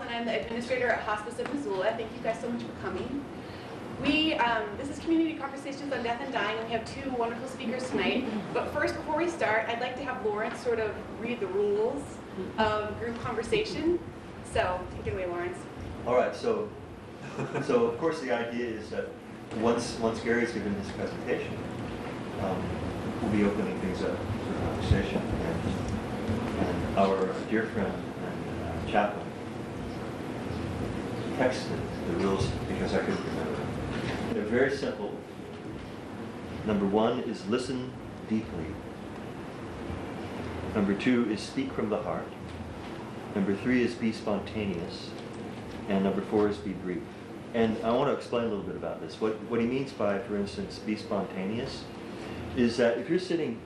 I'm the administrator at Hospice of Missoula. Thank you guys so much for coming. This is Community Conversations on Death and Dying, and we have two wonderful speakers tonight. But first, before we start, I'd like to have Lawrence sort of read the rules of group conversation. So, take it away, Lawrence. All right, so of course the idea is that once Gary's given his presentation, we'll be opening things up for conversation. And our dear friend and chaplain texted the rules because I couldn't remember them. They're very simple. Number one is listen deeply. Number two is speak from the heart. Number three is be spontaneous. And number four is be brief. And I want to explain a little bit about this. What he means by, for instance, be spontaneous, is that if you're sitting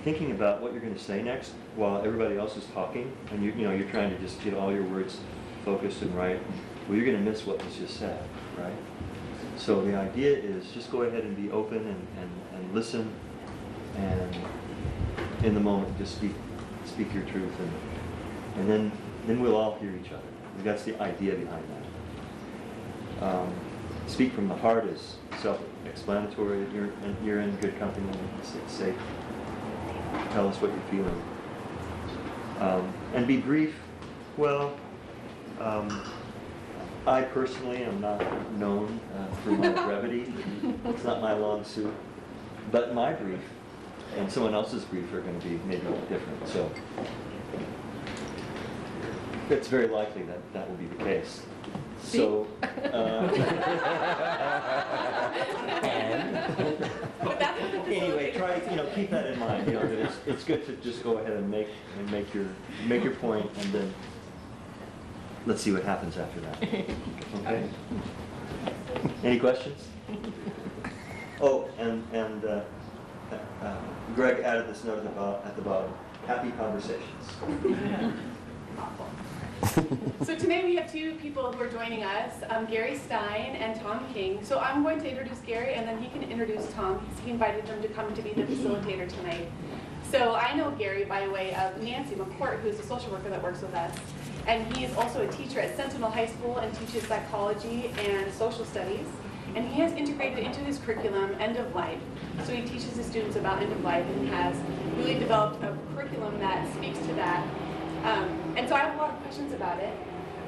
thinking about what you're going to say next while everybody else is talking, and you're trying to just get all your words focused and right, well, you're going to miss what was just said, right? So the idea is just go ahead and be open and listen, and in the moment just speak your truth, and then we'll all hear each other. That's the idea behind that. Speak from the heart is self-explanatory. You're in good company. It's safe. Tell us what you're feeling. And be brief. Well, I personally am not known for my brevity. It's not my long suit. But my brief and someone else's brief are going to be maybe different. So it's very likely that will be the case. So, anyway, try keep that in mind. That it's good to just go ahead and make your point, and then let's see what happens after that. Okay. Any questions? Oh, and Greg added this note at the bottom. Happy conversations. So tonight we have two people who are joining us, Gary Stein and Tom King. So I'm going to introduce Gary, and then he can introduce Tom. He invited them to come to be the facilitator tonight. So I know Gary by way of Nancy McCourt, who's a social worker that works with us. And he is also a teacher at Sentinel High School and teaches psychology and social studies. And he has integrated into his curriculum end of life. So he teaches his students about end of life, and he has really developed a curriculum that speaks to that. And so I have a lot of questions about it,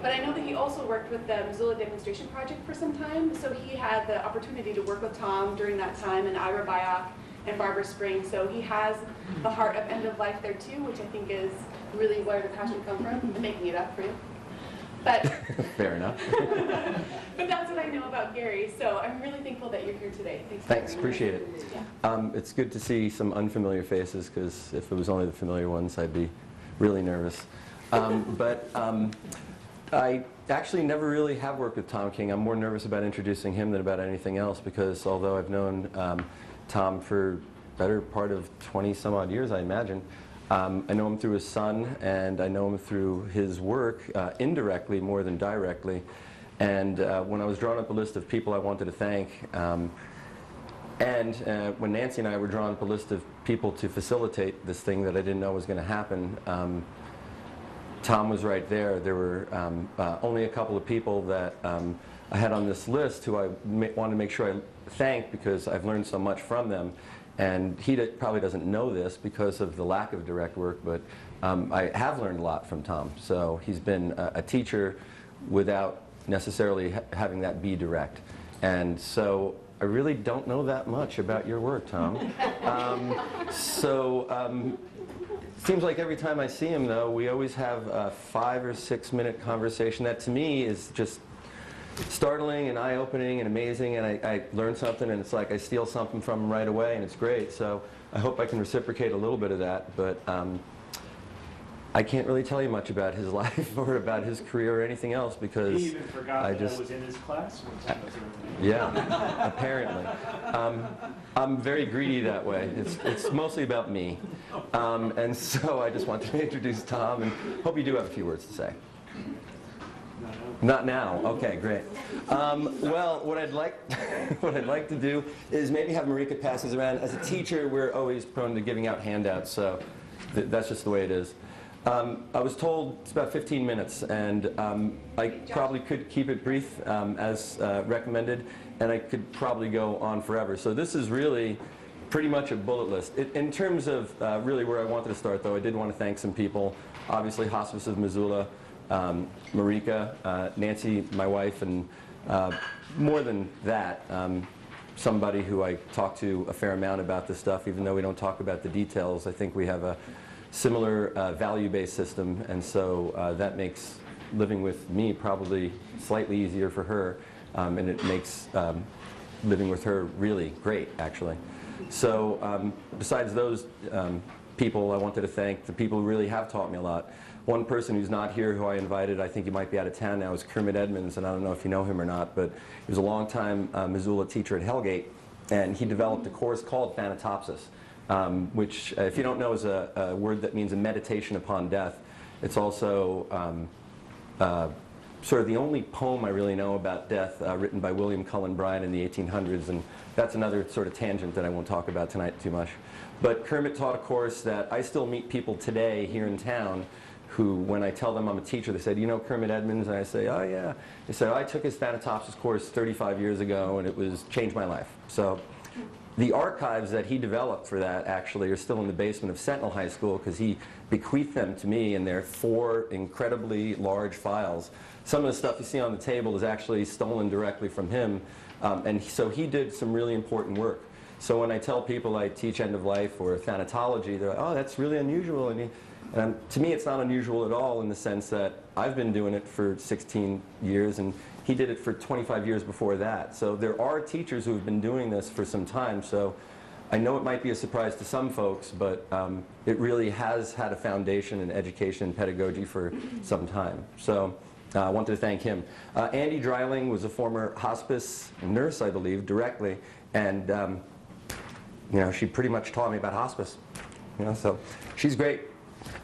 but I know that he also worked with the Missoula Demonstration Project for some time, so he had the opportunity to work with Tom during that time, and Ira Byock and Barbara Spring, so he has the heart of end of life there too, which I think is really where the passion comes from. I'm making it up for you. But fair enough. But that's what I know about Gary, so I'm really thankful that you're here today. Thanks, appreciate it. Yeah. It's good to see some unfamiliar faces, because if it was only the familiar ones, I'd be really nervous. I actually never really have worked with Tom King. I'm more nervous about introducing him than about anything else, because although I've known Tom for the better part of 20 some odd years, I imagine, I know him through his son, and I know him through his work indirectly more than directly. And when I was drawing up a list of people I wanted to thank, and when Nancy and I were drawing up a list of people to facilitate this thing that I didn't know was going to happen, Tom was right there. There were only a couple of people that I had on this list who I wanted to make sure I thanked, because I've learned so much from them. And he probably doesn't know this because of the lack of direct work, but I have learned a lot from Tom. So he's been a teacher without necessarily having that be direct. And so I really don't know that much about your work, Tom. Seems like every time I see him, though, we always have a 5 or 6 minute conversation that to me is just startling and eye-opening and amazing, and I learn something, and it's like I steal something from him right away, and it's great. So I hope I can reciprocate a little bit of that. But I can't really tell you much about his life or about his career or anything else because He even forgot I that just I was in his class one time. yeah, apparently. I'm very greedy that way. It's mostly about me. And so I just wanted to introduce Tom and hope you do have a few words to say. Not now. Okay, great. Well, what I'd like, what I'd like to do is maybe have Marika pass these around. As a teacher, we're always prone to giving out handouts, so that's just the way it is. I was told it's about 15 minutes, and I probably could keep it brief as recommended, and I could probably go on forever. So this is really pretty much a bullet list. In terms of really where I wanted to start, though, I did want to thank some people. Obviously, Hospice of Missoula, Marika, Nancy, my wife, and more than that, somebody who I talk to a fair amount about this stuff, even though we don't talk about the details. I think we have a similar value-based system, and so that makes living with me probably slightly easier for her, and it makes living with her really great, actually. So besides those people, I wanted to thank the people who really have taught me a lot. One person who's not here, who I invited, I think he might be out of town now, is Kermit Edmonds, and I don't know if you know him or not, but he was a long-time Missoula teacher at Hellgate, and he developed a course called Thanatopsis, which, if you don't know, is a word that means a meditation upon death. It's also sort of the only poem I really know about death written by William Cullen Bryant in the 1800s, and that's another sort of tangent that I won't talk about tonight too much. But Kermit taught a course that I still meet people today here in town who, when I tell them I'm a teacher, they said, "You know Kermit Edmonds?" And I say, "Oh yeah." They said, "I took his Thanatopsis course 35 years ago, and it changed my life." So the archives that he developed for that actually are still in the basement of Sentinel High School, because he bequeathed them to me, and they're 4 incredibly large files. Some of the stuff you see on the table is actually stolen directly from him, and so he did some really important work. So when I tell people I teach end of life or thanatology, they're like, "Oh, that's really unusual." And to me, it's not unusual at all, in the sense that I've been doing it for 16 years, and he did it for 25 years before that. So there are teachers who have been doing this for some time. So I know it might be a surprise to some folks, but it really has had a foundation in education and pedagogy for some time. So I wanted to thank him. Andy Dreiling was a former hospice nurse, I believe, directly, and you know, she pretty much taught me about hospice. You know, so she's great.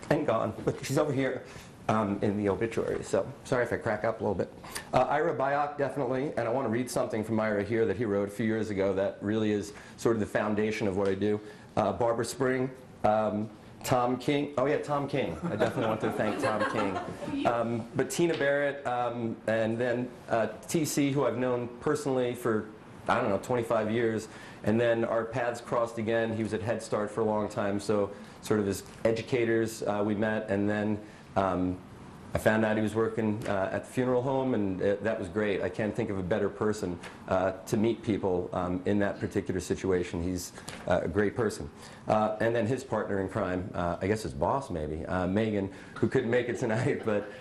And gone, but she's over here in the obituary, so sorry if I crack up a little bit. Ira Byock, definitely, and I want to read something from Ira here that he wrote a few years ago that really is sort of the foundation of what I do. Barbara Spring, Tom King, oh yeah, Tom King, I definitely want to thank Tom King. But Tina Barrett, and then TC, who I've known personally for, I don't know, 25 years, and then our paths crossed again. He was at Head Start for a long time, so sort of as educators we met, and then I found out he was working at the funeral home, and that was great. I can't think of a better person to meet people in that particular situation. He's a great person. And then his partner in crime, I guess his boss maybe, Megan, who couldn't make it tonight, but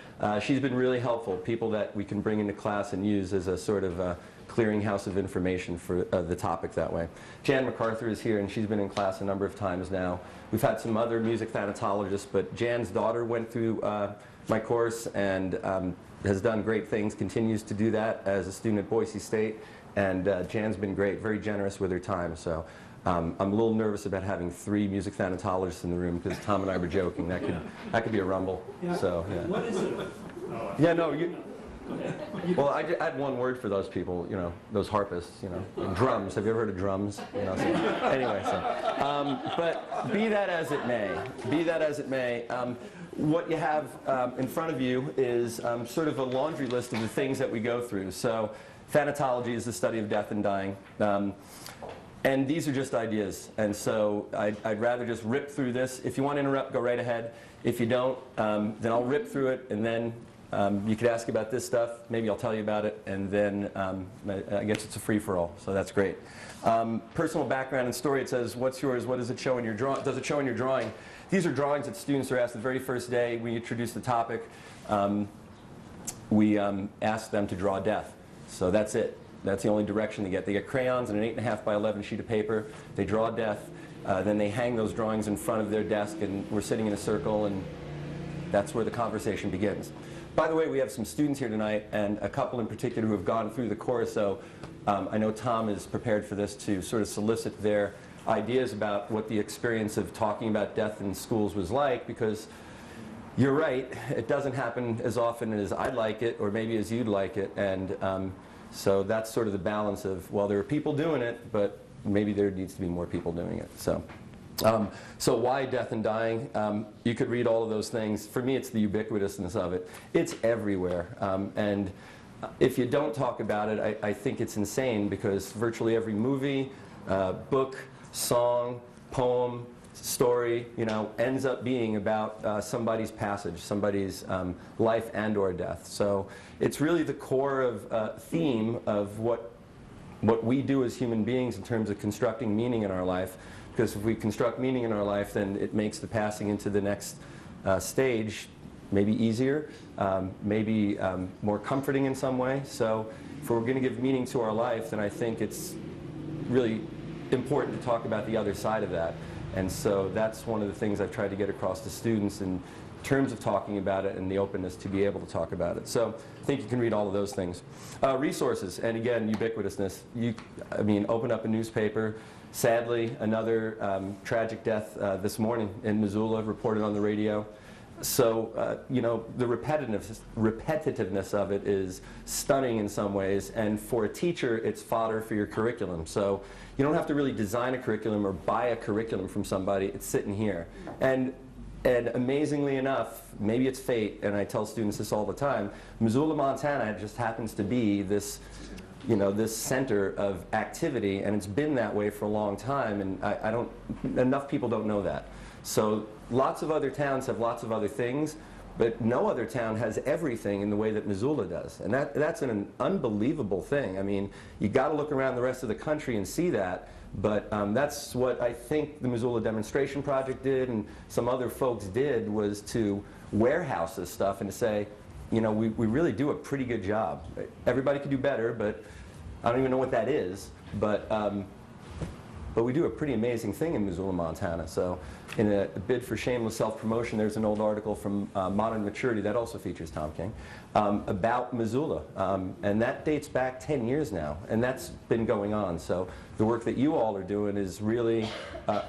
she's been really helpful, people that we can bring into class and use as a sort of clearinghouse of information for the topic that way. Jan MacArthur is here, and she's been in class a number of times now. We've had some other music thanatologists, but Jan's daughter went through my course and has done great things, continues to do that as a student at Boise State, and Jan's been great, very generous with her time. So I'm a little nervous about having 3 music thanatologists in the room, because Tom and I were joking that could be a rumble. Yeah. So yeah. What is it? Yeah, no, you. Well, I had one word for those people, you know, those harpists, you know, drums. Have you ever heard of drums? You know, so, anyway, so, but be that as it may, what you have in front of you is sort of a laundry list of the things that we go through. So, thanatology is the study of death and dying. And these are just ideas, and so I'd rather just rip through this. If you want to interrupt, go right ahead. If you don't, then I'll rip through it, and then you could ask about this stuff. Maybe I'll tell you about it, and then I guess it's a free-for-all, so that's great. Personal background and story, it says, what's yours? What does it show in your drawing? Does it show in your drawing? These are drawings that students are asked the very first day we introduce the topic. We ask them to draw death, so that's it. That's the only direction they get. They get crayons and an 8.5 by 11 sheet of paper. They draw death. Then they hang those drawings in front of their desk, and we're sitting in a circle, and That's where the conversation begins. By the way, we have some students here tonight, and a couple in particular who have gone through the course, so I know Tom is prepared for this to sort of solicit their ideas about what the experience of talking about death in schools was like, because you're right, it doesn't happen as often as I'd like it, or maybe as you'd like it, and so that's sort of the balance of, well, there are people doing it, but maybe there needs to be more people doing it. So why death and dying? You could read all of those things. For me, it's the ubiquitousness of it. It's everywhere. And if you don't talk about it, I think it's insane, because virtually every movie, book, song, poem, story, ends up being about somebody's passage, somebody's life and or death. So it's really the core of theme of what we do as human beings in terms of constructing meaning in our life. Because if we construct meaning in our life, then it makes the passing into the next stage maybe easier, maybe more comforting in some way. So if we're going to give meaning to our life, then I think it's really important to talk about the other side of that. And so that's one of the things I've tried to get across to students in terms of talking about it and the openness to be able to talk about it. So I think you can read all of those things. Resources, and again, ubiquitousness. Open up a newspaper. Sadly, another tragic death this morning in Missoula, reported on the radio. So, the repetitiveness of it is stunning in some ways, and for a teacher, it's fodder for your curriculum. So you don't have to really design a curriculum or buy a curriculum from somebody. It's sitting here. And amazingly enough, maybe it's fate, and I tell students this all the time, Missoula, Montana just happens to be this this center of activity, and it's been that way for a long time, and enough people don't know that. So lots of other towns have lots of other things, but no other town has everything in the way that Missoula does. And that's an unbelievable thing. I mean, you got to look around the rest of the country and see that, but that's what I think the Missoula Demonstration Project did, and some other folks did, was to warehouse this stuff and to say, we really do a pretty good job. Everybody could do better, but I don't even know what that is, but we do a pretty amazing thing in Missoula, Montana. So in a bid for shameless self-promotion, there's an old article from Modern Maturity that also features Tom King about Missoula. And that dates back 10 years now, and that's been going on. So the work that you all are doing is really,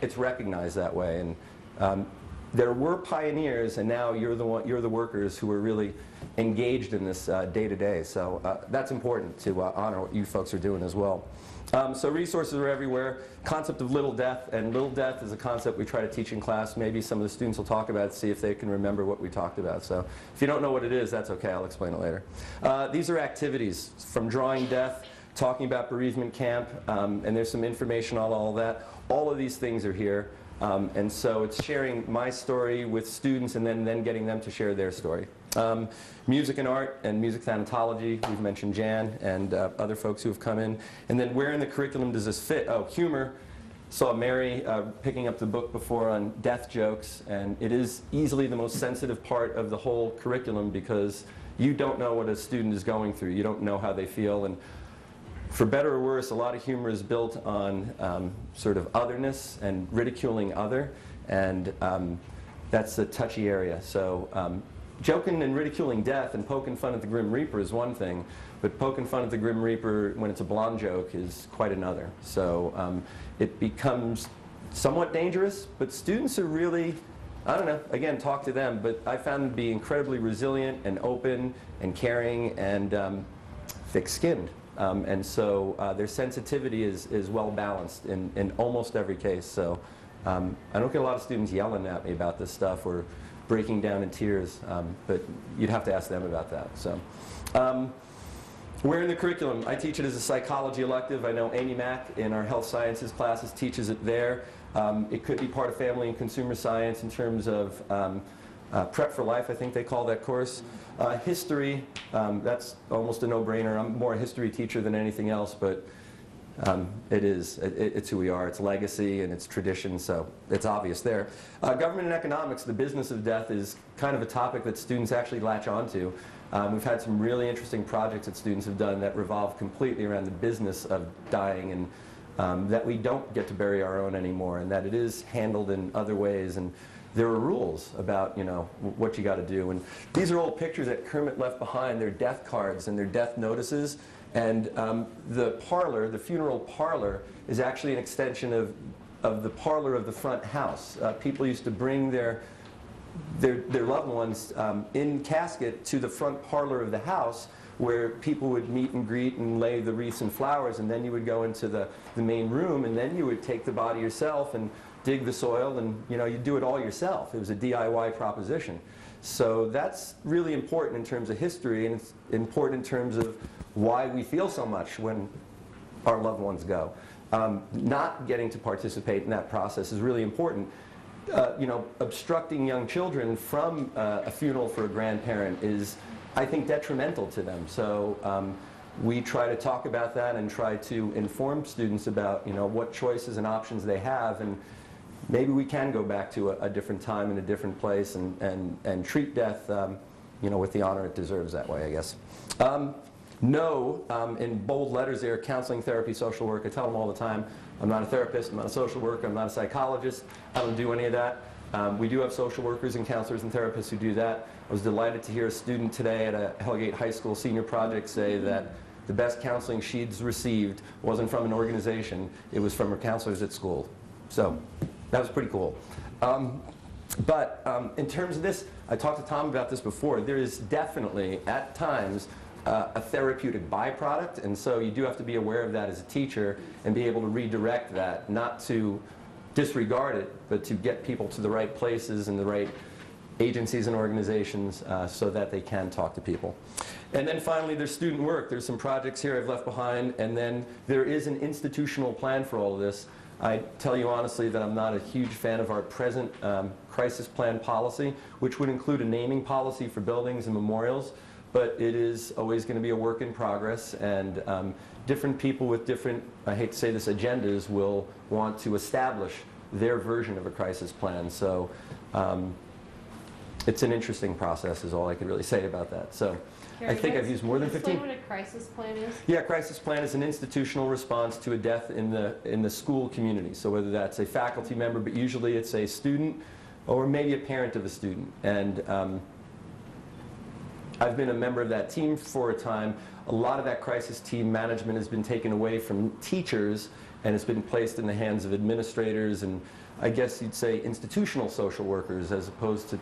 it's recognized that way. And there were pioneers, and now you're the workers who are really engaged in this day to day. So that's important to honor what you folks are doing as well. So resources are everywhere. Concept of little death, and little death is a concept we try to teach in class. Maybe some of the students will talk about it, see if they can remember what we talked about. So if you don't know what it is, that's okay. I'll explain it later. These are activities, from drawing death, talking about bereavement camp, and there's some information on all that. All of these things are here. And so it's sharing my story with students and then getting them to share their story. Music and art and music thanatology, we've mentioned Jan and other folks who have come in. And then where in the curriculum does this fit? Oh, humor. Saw Mary picking up the book before on death jokes, and it is easily the most sensitive part of the whole curriculum, because you don't know what a student is going through. You don't know how they feel. And for better or worse, a lot of humor is built on sort of otherness and ridiculing other, and that's a touchy area. So joking and ridiculing death and poking fun at the Grim Reaper is one thing, but poking fun at the Grim Reaper when it's a blonde joke is quite another. So it becomes somewhat dangerous, but students are really, I don't know, again, talk to them, but I found them to be incredibly resilient and open and caring and thick-skinned. And so their sensitivity is well balanced in almost every case. So I don't get a lot of students yelling at me about this stuff or breaking down in tears, but you'd have to ask them about that. So where in the curriculum? I teach it as a psychology elective. I know Amy Mack in our health sciences classes teaches it there. It could be part of family and consumer science in terms of Prep for Life, I think they call that course. History, that's almost a no-brainer. I'm more a history teacher than anything else, but it's who we are. It's legacy and it's tradition, so it's obvious there. Government and economics, the business of death, is kind of a topic that students actually latch onto. We've had some really interesting projects that students have done that revolve completely around the business of dying, and that we don't get to bury our own anymore, and that it is handled in other ways. And there are rules about, what you got to do. And these are old pictures that Kermit left behind. They're death cards and they're death notices. And the parlor, the funeral parlor, is actually an extension of the parlor of the front house. People used to bring their loved ones in casket to the front parlor of the house, where people would meet and greet and lay the wreaths and flowers, and then you would go into the main room, and then you would take the body yourself and dig the soil, and you do it all yourself. It was a DIY proposition. So that's really important in terms of history, and it's important in terms of why we feel so much when our loved ones go. Not getting to participate in that process is really important. Obstructing young children from a funeral for a grandparent is, I think, detrimental to them. So we try to talk about that and try to inform students about what choices and options they have, and maybe we can go back to a different time and a different place and treat death with the honor it deserves that way, I guess. No, in bold letters there, counseling, therapy, social work. I tell them all the time, I'm not a therapist, I'm not a social worker, I'm not a psychologist, I don't do any of that. We do have social workers and counselors and therapists who do that. I was delighted to hear a student today at a Hellgate High School senior project say that the best counseling she'd received wasn't from an organization, it was from her counselors at school. So that was pretty cool. But in terms of this, I talked to Tom about this before, there is definitely, at times, a therapeutic byproduct, and so you do have to be aware of that as a teacher and be able to redirect that, not to disregard it, but to get people to the right places and the right agencies and organizations so that they can talk to people. And then finally, there's student work. There's some projects here I've left behind, and then there is an institutional plan for all of this. I tell you honestly that I'm not a huge fan of our present crisis plan policy, which would include a naming policy for buildings and memorials. But it is always going to be a work in progress, and different people with different, I hate to say this, agendas will want to establish their version of a crisis plan. So it's an interesting process is all I could really say about that. So Gary, I think I've used more than 15. Explain what a crisis plan is. Yeah, crisis plan is an institutional response to a death in the school community. So whether that's a faculty member, but usually it's a student or maybe a parent of a student. And I've been a member of that team for a time. A lot of that crisis team management has been taken away from teachers and it's been placed in the hands of administrators and, I guess you'd say, institutional social workers, as opposed to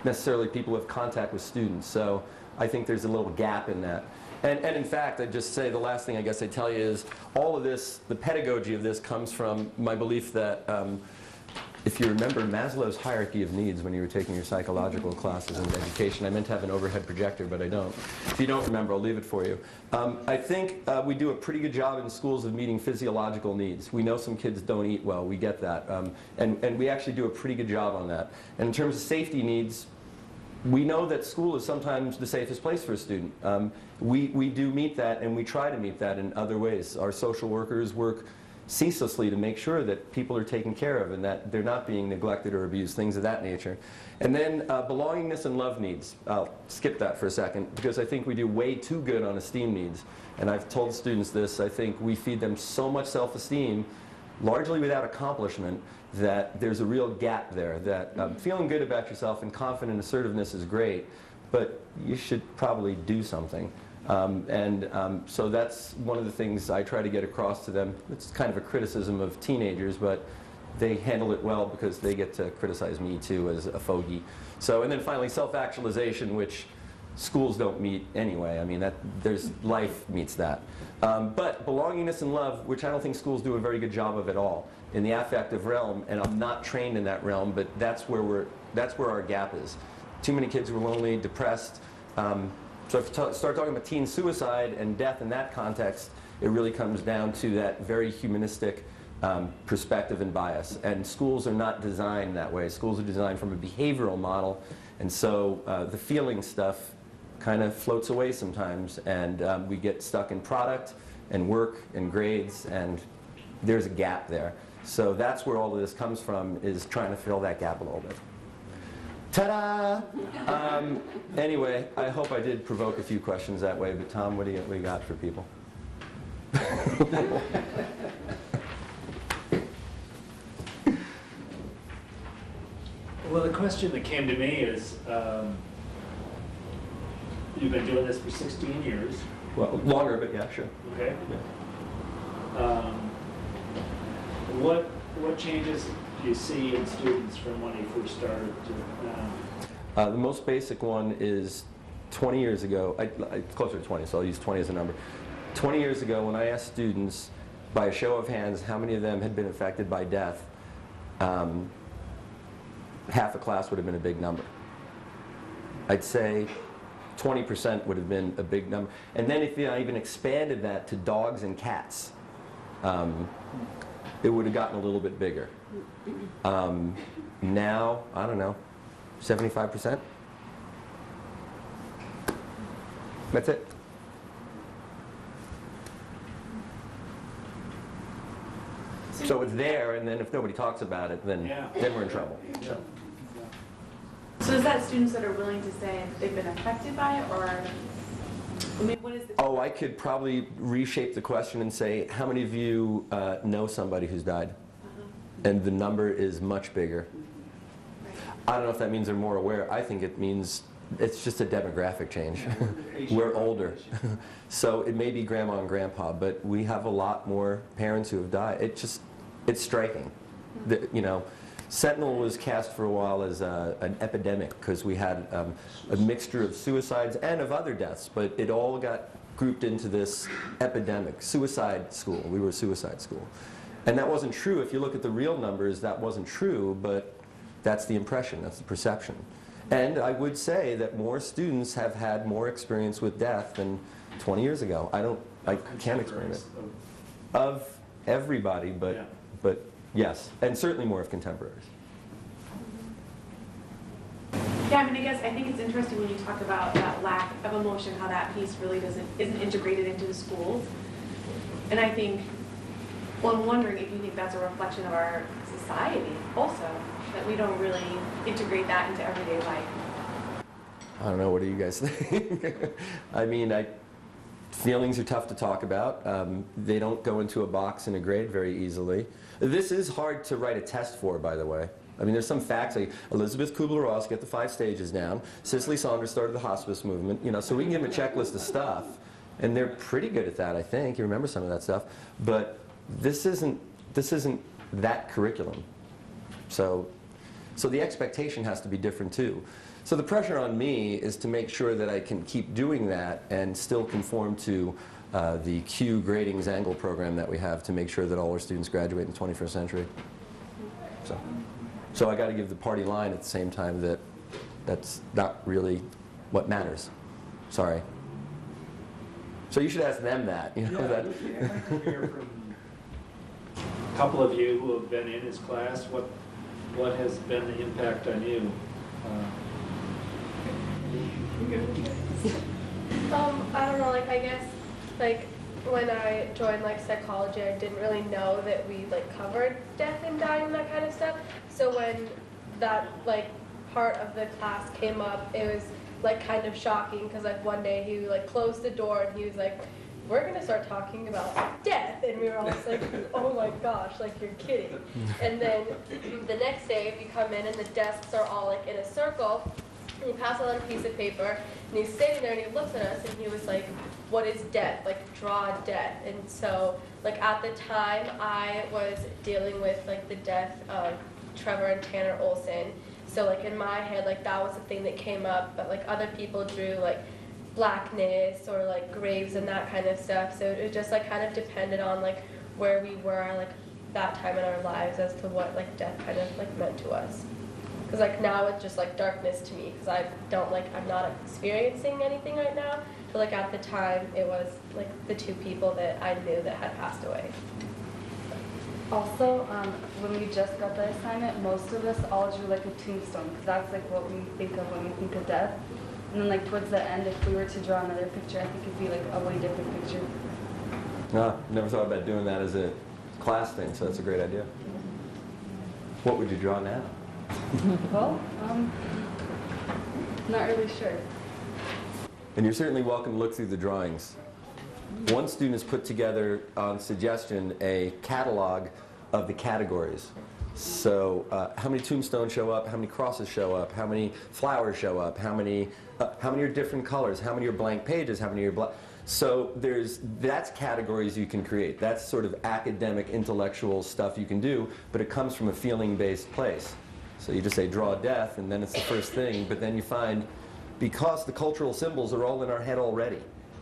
necessarily people who have contact with students. So I think there's a little gap in that. And in fact, I'd just say the last thing I guess I'd tell you is all of this, the pedagogy of this comes from my belief that if you remember Maslow's hierarchy of needs when you were taking your psychological classes in education, I meant to have an overhead projector, but I don't. If you don't remember, I'll leave it for you. I think we do a pretty good job in schools of meeting physiological needs. We know some kids don't eat well, we get that. And we actually do a pretty good job on that. And in terms of safety needs, we know that school is sometimes the safest place for a student. We do meet that, and we try to meet that in other ways. Our social workers work ceaselessly to make sure that people are taken care of and that they're not being neglected or abused, things of that nature. And then belongingness and love needs. I'll skip that for a second because I think we do way too good on esteem needs. And I've told students this, I think we feed them so much self-esteem, largely without accomplishment, that there's a real gap there, that feeling good about yourself and confident assertiveness is great, but you should probably do something. So that's one of the things I try to get across to them. It's kind of a criticism of teenagers, but they handle it well because they get to criticize me too as a fogey. So, and then finally self-actualization, which schools don't meet anyway. I mean, life meets that. But belongingness and love, which I don't think schools do a very good job of at all, in the affective realm, and I'm not trained in that realm, but that's where our gap is. Too many kids who are lonely, depressed. So if you start talking about teen suicide and death in that context, it really comes down to that very humanistic perspective and bias. And schools are not designed that way. Schools are designed from a behavioral model, and so the feeling stuff kind of floats away sometimes, and we get stuck in product and work and grades, and there's a gap there. So that's where all of this comes from, is trying to fill that gap a little bit. Ta-da! Anyway, I hope I did provoke a few questions that way, but Tom, what do you got for people? Well, the question that came to me is, you've been doing this for 16 years, Well, longer, but yeah, sure. okay? Yeah. What changes do you see in students from when you first started to now? The most basic one is 20 years ago, closer to 20, so I'll use 20 as a number. 20 years ago, when I asked students, by a show of hands, how many of them had been affected by death, half a class would have been a big number. I'd say 20% would have been a big number. And then if I even expanded that to dogs and cats, it would have gotten a little bit bigger. Now, I don't know, 75%? That's it. So it's there, and then if nobody talks about it, then we're in trouble. Yeah. So is that students that are willing to say they've been affected by it, or I mean, what is the... Oh, I could probably reshape the question and say, how many of you know somebody who's died? And the number is much bigger. I don't know if that means they're more aware. I think it means it's just a demographic change. We're older. So it may be grandma and grandpa, but we have a lot more parents who have died. It's striking. You know, Sentinel was cast for a while as an epidemic because we had a mixture of suicides and of other deaths, but it all got grouped into this epidemic. Suicide school. We were a suicide school. And that wasn't true. If you look at the real numbers, that wasn't true, but that's the impression, that's the perception. And I would say that more students have had more experience with death than 20 years ago. I can't explain it. Of everybody, but yes, and certainly more of contemporaries. Yeah, I mean, I think it's interesting when you talk about that lack of emotion, how that piece really isn't integrated into the schools. And I think, well, I'm wondering if you think that's a reflection of our society also, that we don't really integrate that into everyday life. I don't know, what do you guys think? I mean, feelings are tough to talk about. They don't go into a box in a grade very easily. This is hard to write a test for, by the way. I mean, there's some facts, like Elizabeth Kubler-Ross got the 5 stages down, Cicely Saunders started the hospice movement, you know, so we can give them a checklist of stuff, and they're pretty good at that, I think. You remember some of that stuff. But this isn't that curriculum. So the expectation has to be different too. So the pressure on me is to make sure that I can keep doing that and still conform to the Q gradings angle program that we have to make sure that all our students graduate in the 21st century. So I got to give the party line at the same time that that's not really what matters. Sorry. So you should ask them that. You know, Yeah, that. I'd like to hear from a couple of you who have been in his class. What has been the impact on you? I don't know, like, I guess, like, when I joined, like, psychology, I didn't really know that we, like, covered death and dying and that kind of stuff. So when that, like, part of the class came up, it was, like, kind of shocking, because, like, one day he, like, closed the door and he was like, we're going to start talking about death. And we were all just like, oh my gosh, like, you're kidding. And then the next day we come in and the desks are all, like, in a circle. And he passes on a piece of paper, and he's sitting there, and he looks at us, and he was like, what is death? Like, draw death. And so, like, at the time, I was dealing with, like, the death of Trevor and Tanner Olson. So, like, in my head, like, that was the thing that came up, but, like, other people drew, like, blackness or, like, graves and that kind of stuff. So it just, like, kind of depended on, like, where we were, like, that time in our lives as to what, like, death kind of, like, meant to us. Because, like, now it's just, like, darkness to me, because I'm not experiencing anything right now. But, like, at the time, it was, like, the 2 people that I knew that had passed away. Also, when we just got the assignment, most of us all drew, like, a tombstone, because that's, like, what we think of when we think of death. And then, like, towards the end, if we were to draw another picture, I think it'd be, like, a way different picture. No, never thought about doing that as a class thing, so that's a great idea. What would you draw now? Well, not really sure. And you're certainly welcome to look through the drawings. One student has put together, on suggestion, a catalog of the categories. So how many tombstones show up? How many crosses show up? How many flowers show up? How many are different colors? How many are blank pages? How many are black? So that's categories you can create. That's sort of academic, intellectual stuff you can do, but it comes from a feeling-based place. So you just say draw death, and then it's the first thing, but then you find, because the cultural symbols are all in our head already,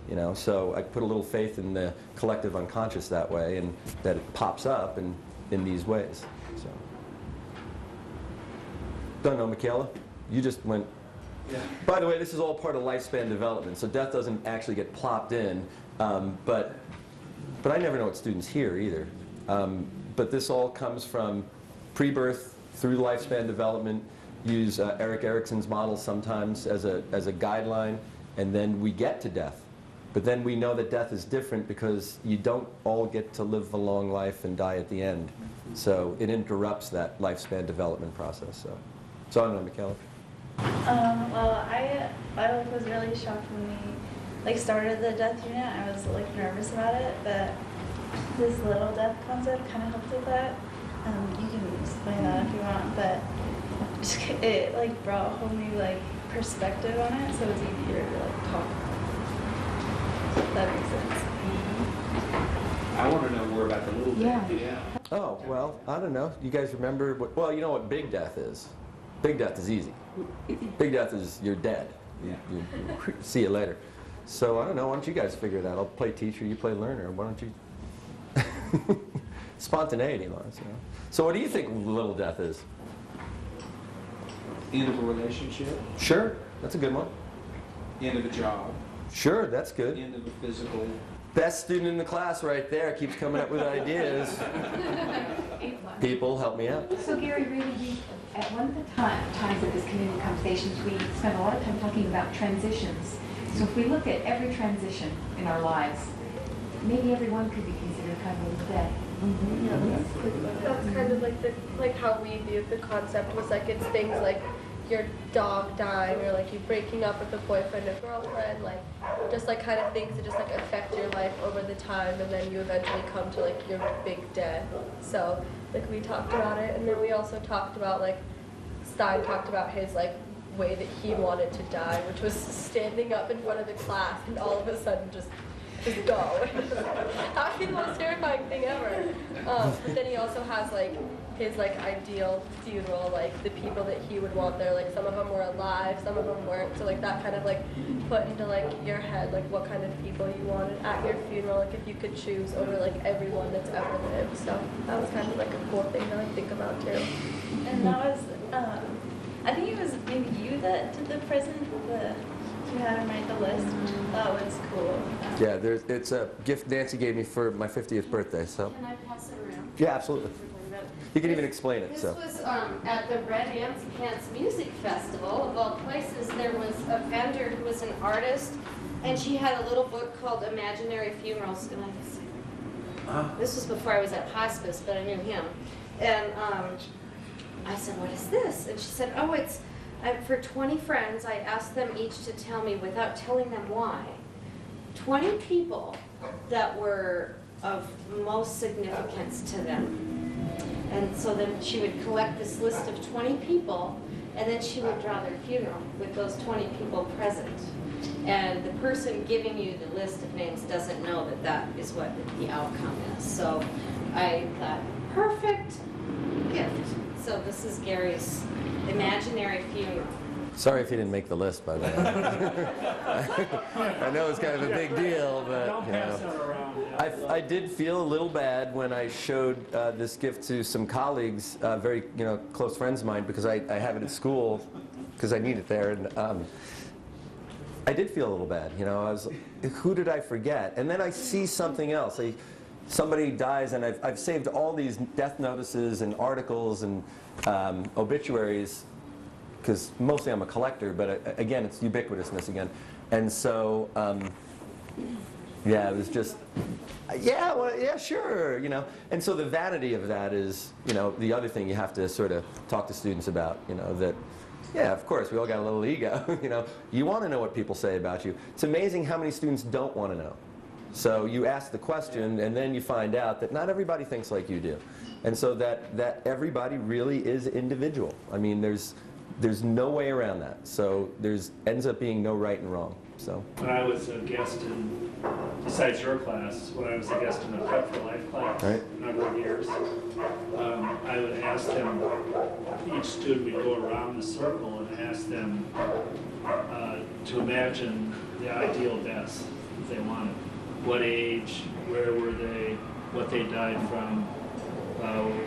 you know, so I put a little faith in the collective unconscious that way, and that it pops up in these ways. So. Don't know, Michaela? You just went. Yeah. By the way, this is all part of lifespan development, so death doesn't actually get plopped in, but I never know what students hear either. But this all comes from pre-birth through lifespan development. Use Erik Erikson's model sometimes as a guideline, and then we get to death. But then we know that death is different because you don't all get to live a long life and die at the end. So it interrupts that lifespan development process. So I don't know, Michaela. Well, I was really shocked when we started the death unit. I was nervous about it, but this little death concept kind of helped with that. You can explain that if you want, but it brought a whole new perspective on it, so it's easier to talk. If that makes sense. I want to know more about the little death. Yeah. Oh, well, I don't know. You guys remember well, you know what big death is. Big death is easy. Big death is you're dead. You see you later. So I don't know. Why don't you guys figure it out? I'll play teacher, you play learner. Why don't you? Spontaneity, Lawrence. You know? So what do you think little death is? End of a relationship. Sure, that's a good one. End of a job. Sure, that's good. End of a physical. Best student in the class right there keeps coming up with ideas. People, help me out. So Gary, really, at one of the times of this community conversations, we spent a lot of time talking about transitions. So if we look at every transition in our lives, maybe everyone could be considered kind of a death. That's kind of like how we viewed the concept was it's things like your dog dying or you breaking up with a boyfriend or girlfriend, just kind of things that just affect your life over the time, and then you eventually come to your big death. So we talked about it, and then we also talked about Stein talked about his way that he wanted to die, which was standing up in front of the class and all of a sudden just go. That would be the most terrifying thing ever. But then he also has his ideal funeral, the people that he would want there. Some of them were alive, some of them weren't. So that kind of put into your head what kind of people you wanted at your funeral, if you could choose over everyone that's ever lived. So that was kind of a cool thing to think about too. And that was, I think it was maybe you that did the present, you had him write the list. That was cool. Yeah, it's a gift Nancy gave me for my 50th birthday. So. Can I pass it around? Yeah, absolutely. You can even explain it. This So. was at the Red Ants Music Festival. Of all places, there was a vendor who was an artist, and she had a little book called Imaginary Funerals. And this was before I was at Hospice, but I knew him. And I said, "What is this?" And she said, "Oh, it's for 20 friends. I asked them each to tell me, without telling them why, 20 people that were of most significance to them." And so then she would collect this list of 20 people, and then she would draw their funeral with those 20 people present. And the person giving you the list of names doesn't know that that is what the outcome is. So I thought, perfect gift. So this is Gary's imaginary funeral. Sorry if you didn't make the list, by the way. I know it's kind of a big deal, but Don't pass that around. I did feel a little bad when I showed this gift to some colleagues, very close friends of mine, because I have it at school because I need it there, and I did feel a little bad. I was, who did I forget? And then I see something else. Somebody dies, and I've saved all these death notices and articles and obituaries, because mostly I'm a collector, but again, it's ubiquitousness again. And so, yeah, it was just, yeah, well, yeah, sure, And so the vanity of that is, the other thing you have to sort of talk to students about, that, yeah, of course, we all got a little ego, You want to know what people say about you. It's amazing how many students don't want to know. So you ask the question, and then you find out that not everybody thinks like you do. And so that everybody really is individual. I mean, there's no way around that. So ends up being no right and wrong. So when I was a guest in, besides your class, when I was a guest in the Prep for Life class, right, a number of years, I would ask them, each student would go around the circle and ask them to imagine the ideal deaths that they wanted. What age, where were they, what they died from,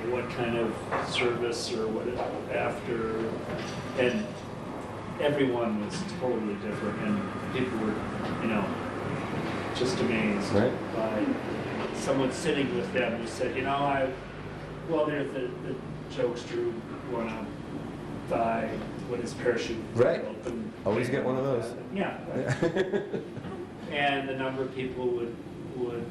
what kind of service or what after, and everyone was totally different, and people were, just amazed by someone sitting with them who said, there's the jokes Drew went on by when his parachute opened. Always get one of those. Yeah. And a number of people would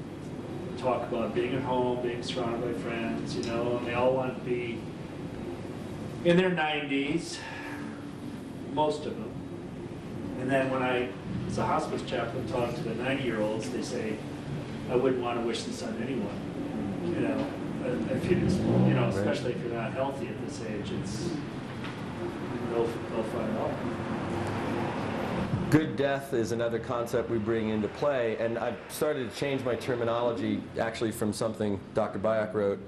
talk about being at home, being surrounded by friends, and they all want to be in their 90s, most of them. And then when I, as a hospice chaplain, talk to the 90-year-olds, they say, I wouldn't want to wish this on anyone. If you just, especially if you're not healthy at this age, it's no fun at all. Good death is another concept we bring into play, and I've started to change my terminology actually from something Dr. Byack wrote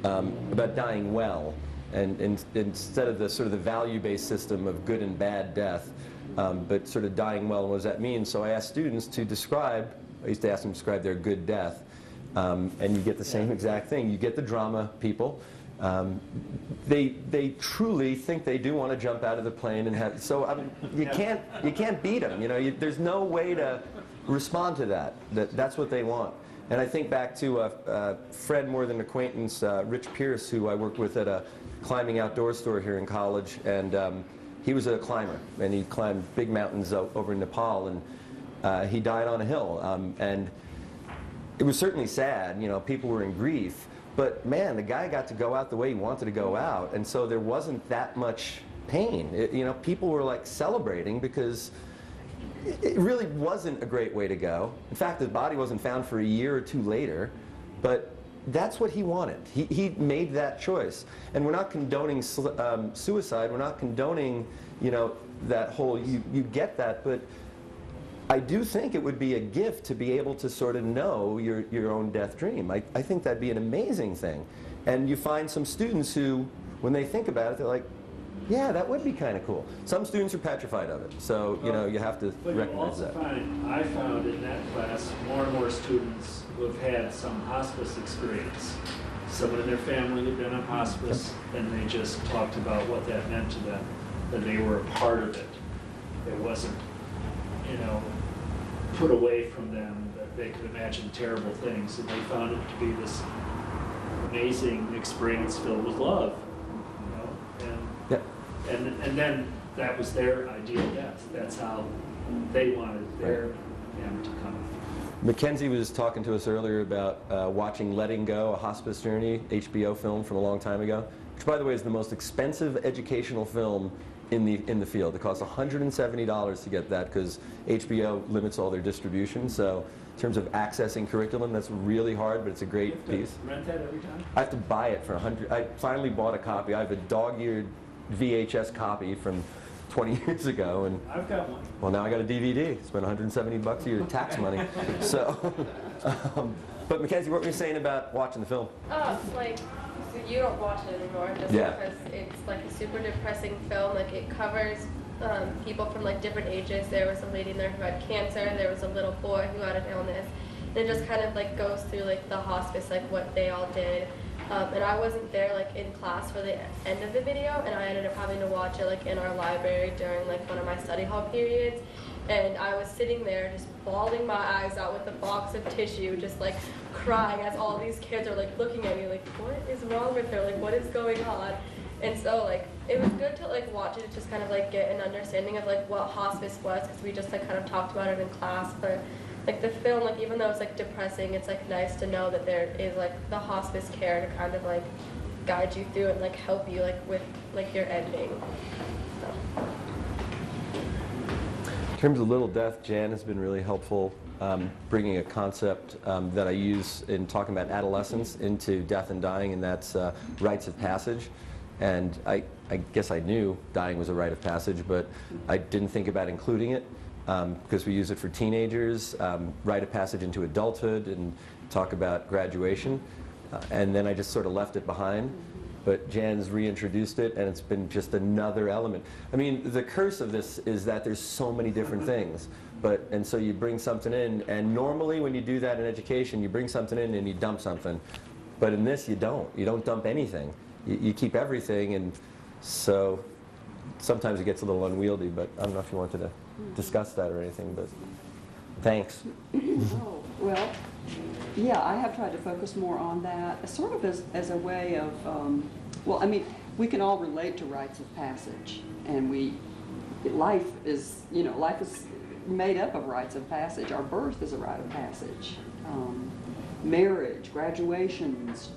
about dying well, and instead of the sort of the value-based system of good and bad death, but sort of dying well, and what does that mean? So I asked students to describe, I used to ask them to describe their good death, and you get the same exact thing. You get the drama people. They truly think they do want to jump out of the plane and have. So you can't beat them. There's no way to respond to that. That's what they want. And I think back to a friend more than acquaintance, Rich Pierce, who I worked with at a climbing outdoor store here in college, and he was a climber, and he climbed big mountains over in Nepal, and he died on a hill, and it was certainly sad. People were in grief. But man, the guy got to go out the way he wanted to go out, and so there wasn't that much pain. People were like celebrating because it really wasn't a great way to go. In fact, his body wasn't found for a year or two later, but that's what he wanted. He made that choice. And we're not condoning suicide. We're not condoning, that whole, you get that, but I do think it would be a gift to be able to sort of know your own death dream. I think that'd be an amazing thing. And you find some students who, when they think about it, they're like, yeah, that would be kind of cool. Some students are petrified of it, so you have to recognize that. I found in that class more and more students who have had some hospice experience. Someone in their family had been on hospice, and they just talked about what that meant to them, that they were a part of it. It wasn't, put away from them, that they could imagine terrible things, and they found it to be this amazing experience filled with love, and then that was their ideal death. That's how they wanted their end to come. Mackenzie was talking to us earlier about watching Letting Go, a hospice journey, HBO film from a long time ago, which by the way is the most expensive educational film in the field. It costs $170 to get that because HBO limits all their distribution. So in terms of accessing curriculum, that's really hard, but it's a great piece. Rent that every time? I have to buy it for $100. I finally bought a copy. I have a dog-eared VHS copy from 20 years ago, and I've got one. Well, now I got a DVD. Spent $170 a year tax money. So, but Mackenzie, what were you saying about watching the film? Oh, it's like, so you don't watch it anymore just because it's like a super depressing film. Like it covers people from like different ages. There was a lady in there who had cancer. There was a little boy who had an illness. And it just kind of like goes through like the hospice, like what they all did. And I wasn't there like in class for the end of the video, and I ended up having to watch it like in our library during like one of my study hall periods. And I was sitting there just bawling my eyes out with a box of tissue, just like crying as all these kids are like looking at me like, what is wrong with her? Like, what is going on? And so like it was good to like watch it, just kind of like get an understanding of like what hospice was, because we just like kind of talked about it in class. But like the film, like even though it's like depressing, it's like nice to know that there is like the hospice care to kind of like guide you through and like help you like with like your ending. So. In terms of Little Death, Jan has been really helpful bringing a concept that I use in talking about adolescence into death and dying, and that's rites of passage. And I guess I knew dying was a rite of passage, but I didn't think about including it because we use it for teenagers, rite of passage into adulthood, and talk about graduation. And then I just sort of left it behind. But Jan's reintroduced it, and it's been just another element. I mean, the curse of this is that there's so many different things. And so you bring something in, and normally when you do that in education, you bring something in and you dump something. But in this, you don't. You don't dump anything. You keep everything, and so sometimes it gets a little unwieldy, but I don't know if you wanted to discuss that or anything, but thanks. Oh, well, yeah, I have tried to focus more on that, sort of as a way of, well, I mean, we can all relate to rites of passage, and life is made up of rites of passage. Our birth is a rite of passage. Marriage, graduations,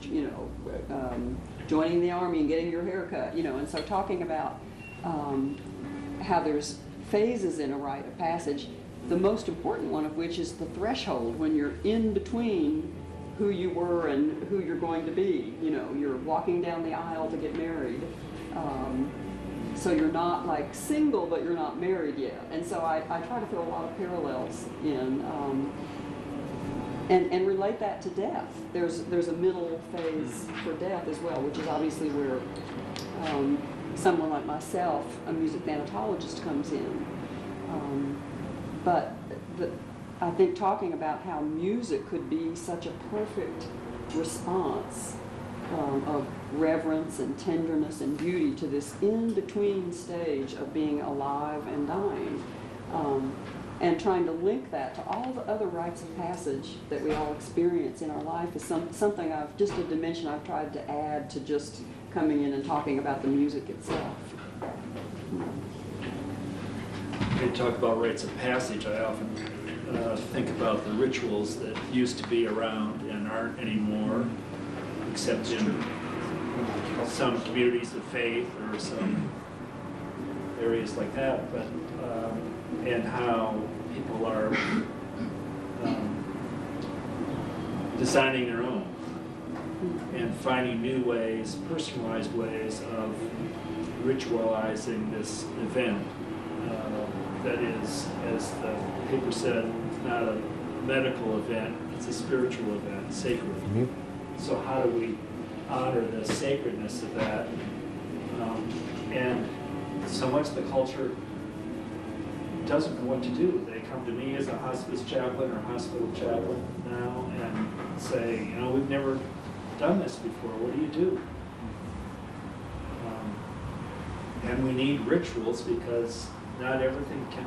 joining the Army and getting your hair cut, and so talking about how there's phases in a rite of passage, the most important one of which is the threshold, when you're in between who you were and who you're going to be. You're walking down the aisle to get married. So you're not like single, but you're not married yet. And so I try to throw a lot of parallels in and relate that to death. There's a middle phase for death as well, which is obviously where someone like myself, a music thanatologist, comes in. But I think talking about how music could be such a perfect response of reverence and tenderness and beauty to this in-between stage of being alive and dying, and trying to link that to all the other rites of passage that we all experience in our life is something just a dimension I've tried to add to just coming in and talking about the music itself. When you talk about rites of passage, I often think about the rituals that used to be around and aren't anymore, except in some communities of faith or some areas like that, but and how people are designing their own and finding new ways, personalized ways of ritualizing this event. That is, as the paper said, not a medical event, it's a spiritual event, sacred. Mm-hmm. So how do we honor the sacredness of that? And so much the culture doesn't know what to do. They come to me as a hospice chaplain or hospital chaplain now and say, we've never done this before, what do you do? And we need rituals because not everything can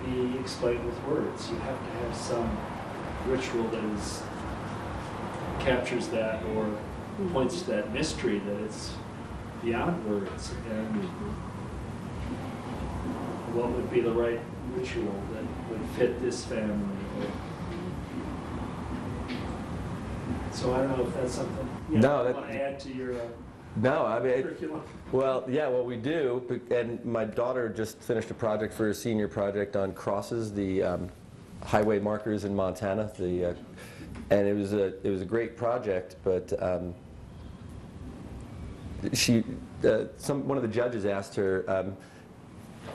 be explained with words. You have to have some ritual that captures that or points to that mystery that it's beyond words. And what would be the right ritual that would fit this family? So I don't know if that's something you want to add to your No, I mean, curriculum. well, yeah, what we do, and my daughter just finished a project for a senior project on crosses, the highway markers in Montana, and it was a great project, but one of the judges asked her,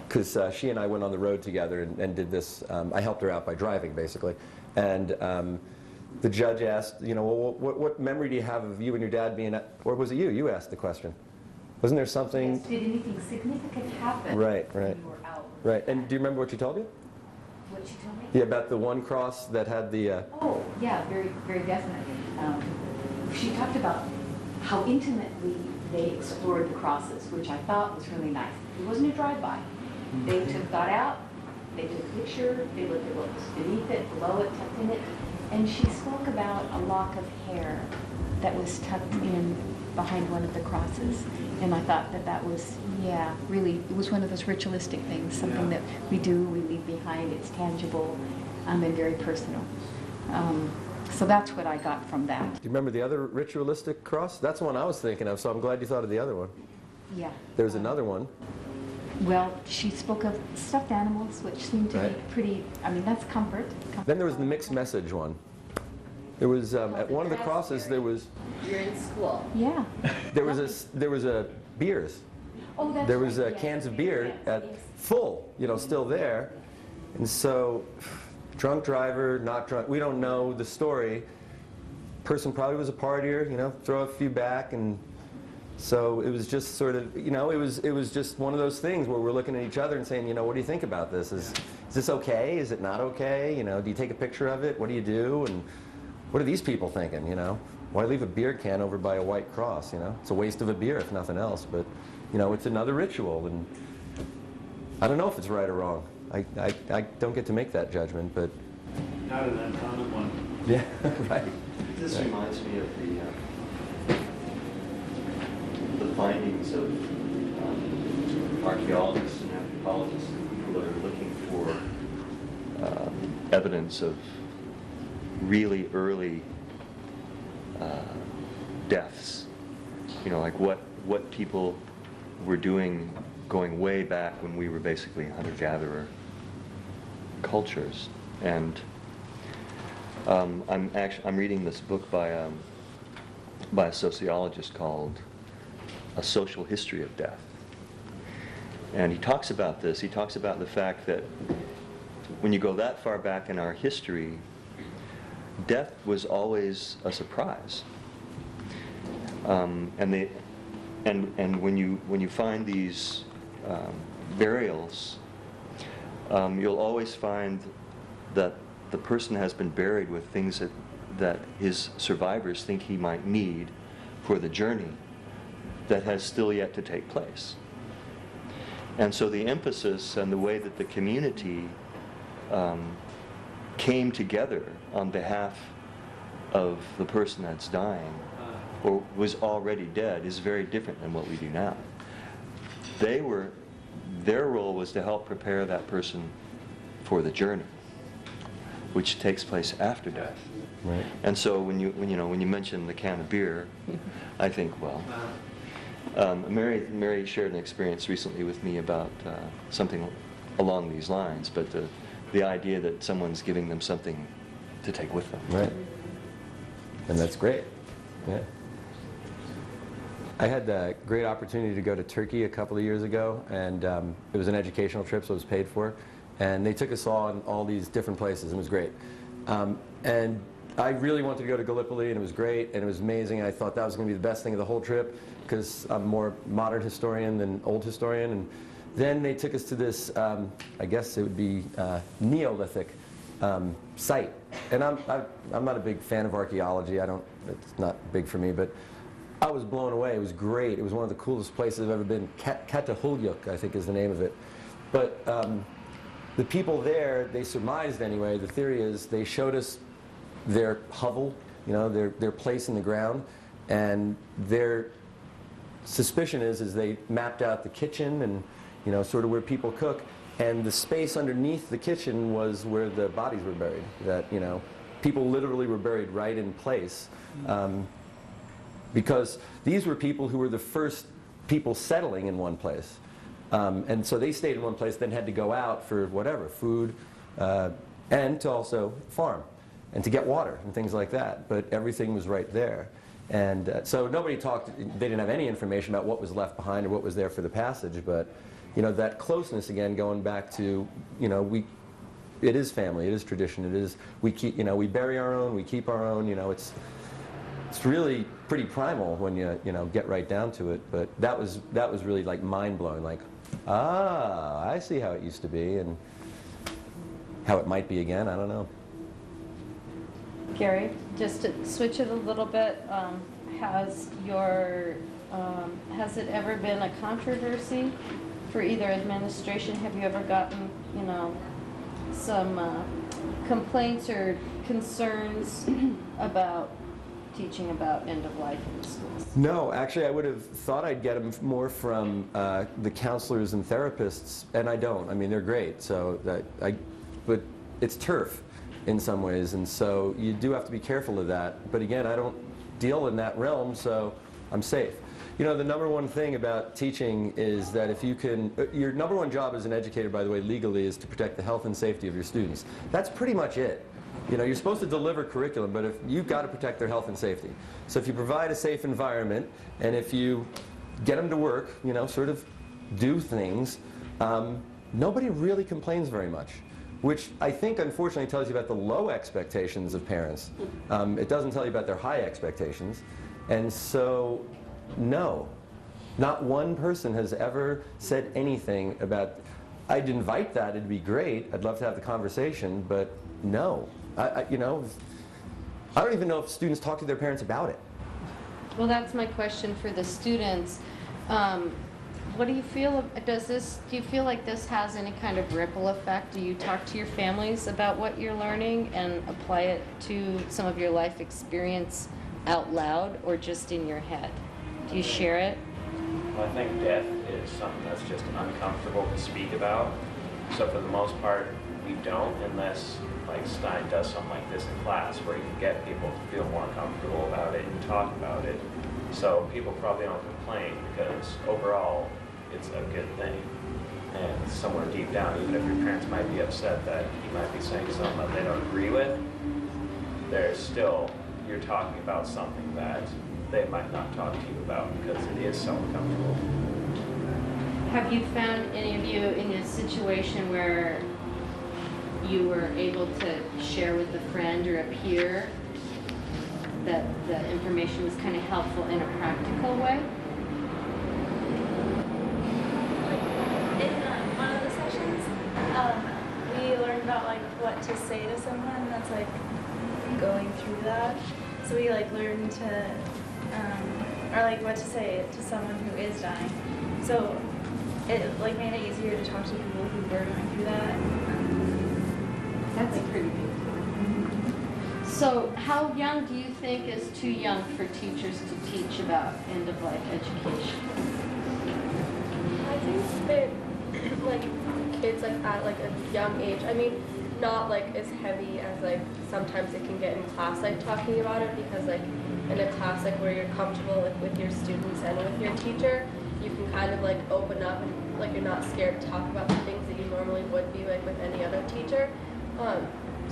because she and I went on the road together and did this, I helped her out by driving, basically, and the judge asked, well, what memory do you have of you and your dad being or was it you? You asked the question. Wasn't there something? Yes, did anything significant happen? Right. When you were out? Right, and do you remember what she told you? What she told me? Yeah, about the one cross that had the... Oh, yeah, very, very definitely. She talked about how intimately they explored the crosses, which I thought was really nice. It wasn't a drive-by. They got out, they took a picture, they looked at what was beneath it, below it, tucked in it, and she spoke about a lock of hair that was tucked in behind one of the crosses. And I thought that was, really, it was one of those ritualistic things, something that we do, we leave behind, it's tangible, and very personal. So that's what I got from that. Do you remember the other ritualistic cross? That's the one I was thinking of, so I'm glad you thought of the other one. Yeah. There's another one. Well, she spoke of stuffed animals, which seemed to be Right. pretty, I mean, that's comfort. Then there was the mixed message one. There was at one of the crosses there was You're in school. Yeah. there was a beers. Oh, that's There was right, yes, cans of yes, beer yes, at yes. full, still there. And so, drunk driver, not drunk, we don't know the story. Person probably was a partier, throw a few back, and so it was just sort of, it was just one of those things where we're looking at each other and saying, what do you think about this? Is this okay? Is it not okay? Do you take a picture of it? What do you do? And what are these people thinking? Why leave a beer can over by a white cross? It's a waste of a beer if nothing else, but it's another ritual, and I don't know if it's right or wrong. I don't get to make that judgment, but Not an uncommon one. yeah, right. This reminds me of the findings of archaeologists and anthropologists and people that are looking for evidence of really early deaths. Like what people were doing going way back when we were basically hunter-gatherer cultures. And I'm reading this book by a sociologist called A Social History of Death. And he talks about this. He talks about the fact that when you go that far back in our history, death was always a surprise. And when you find these burials, you'll always find that the person has been buried with things that his survivors think he might need for the journey that has still yet to take place. And so the emphasis and the way that the community came together on behalf of the person that's dying or was already dead is very different than what we do now. Their role was to help prepare that person for the journey, which takes place after death. Right. And so when you mention the can of beer, I think, well, Mary shared an experience recently with me about something along these lines, but the idea that someone's giving them something to take with them. Right. And that's great. Yeah. I had the great opportunity to go to Turkey a couple of years ago, and it was an educational trip, so it was paid for. And they took us on all these different places, and it was great. And I really wanted to go to Gallipoli, and it was great, and it was amazing. I thought that was going to be the best thing of the whole trip, because I'm more modern historian than old historian. And then they took us to this, I guess it would be Neolithic site. And I'm not a big fan of archaeology. It's not big for me, but I was blown away. It was great. It was one of the coolest places I've ever been. Katahulyuk, I think is the name of it. But the people there, they surmised anyway, the theory is they showed us their hovel, their place in the ground, and their suspicion is they mapped out the kitchen and sort of where people cook, and the space underneath the kitchen was where the bodies were buried. That people literally were buried right in place, because these were people who were the first people settling in one place. And so they stayed in one place, then had to go out for whatever, food, and to also farm, and to get water and things like that. But everything was right there. And so nobody talked, they didn't have any information about what was left behind or what was there for the passage. But, that closeness again, going back to, it is family, it is tradition, it is, we keep, we bury our own, we keep our own, it's really pretty primal when you get right down to it. But that was really like mind-blowing, like, I see how it used to be and how it might be again, I don't know. Gary, just to switch it a little bit, has it ever been a controversy for either administration? Have you ever gotten, some complaints or concerns about teaching about end of life in the schools? No, actually I would have thought I'd get them more from the counselors and therapists, and I don't. I mean, they're great, but it's turf in some ways, and so you do have to be careful of that. But again, I don't deal in that realm, so I'm safe. You know, the number one thing about teaching is that if you can, your number one job as an educator, by the way, legally, is to protect the health and safety of your students. That's pretty much it. You know, you're supposed to deliver curriculum, but if you've got to protect their health and safety. So if you provide a safe environment, and if you get them to work, you know, sort of do things, nobody really complains very much, which I think unfortunately tells you about the low expectations of parents. It doesn't tell you about their high expectations. And so, no, not one person has ever said anything about, I'd invite that, it'd be great, I'd love to have the conversation, but no. You know, I don't even know if students talk to their parents about it. Well, that's my question for the students. What do you feel, do you feel like this has any kind of ripple effect? Do you talk to your families about what you're learning and apply it to some of your life experience out loud or just in your head? Do you share it? Well, I think death is something that's just uncomfortable to speak about. So for the most part, we don't, unless like Stein does something like this in class where you can get people to feel more comfortable about it and talk about it. So people probably don't complain because overall it's a good thing. And somewhere deep down, even if your parents might be upset that you might be saying something that they don't agree with, there's still, you're talking about something that they might not talk to you about because it is so uncomfortable. Have you found any of you in a situation where you were able to share with a friend or a peer that the information was kind of helpful in a practical way? In one of the sessions, we learned about like what to say to someone that's like going through that. So we like learned to, or like what to say to someone who is dying. So it like made it easier to talk to people who were going through that. That's a pretty big deal. So how young do you think is too young for teachers to teach about end-of-life education? I think that like kids like at like a young age, I mean, not like as heavy as like sometimes it can get in class, like talking about it, because like in a class like where you're comfortable like with your students and with your teacher, you can kind of like open up and like you're not scared to talk about the things that you normally would be like with any other teacher.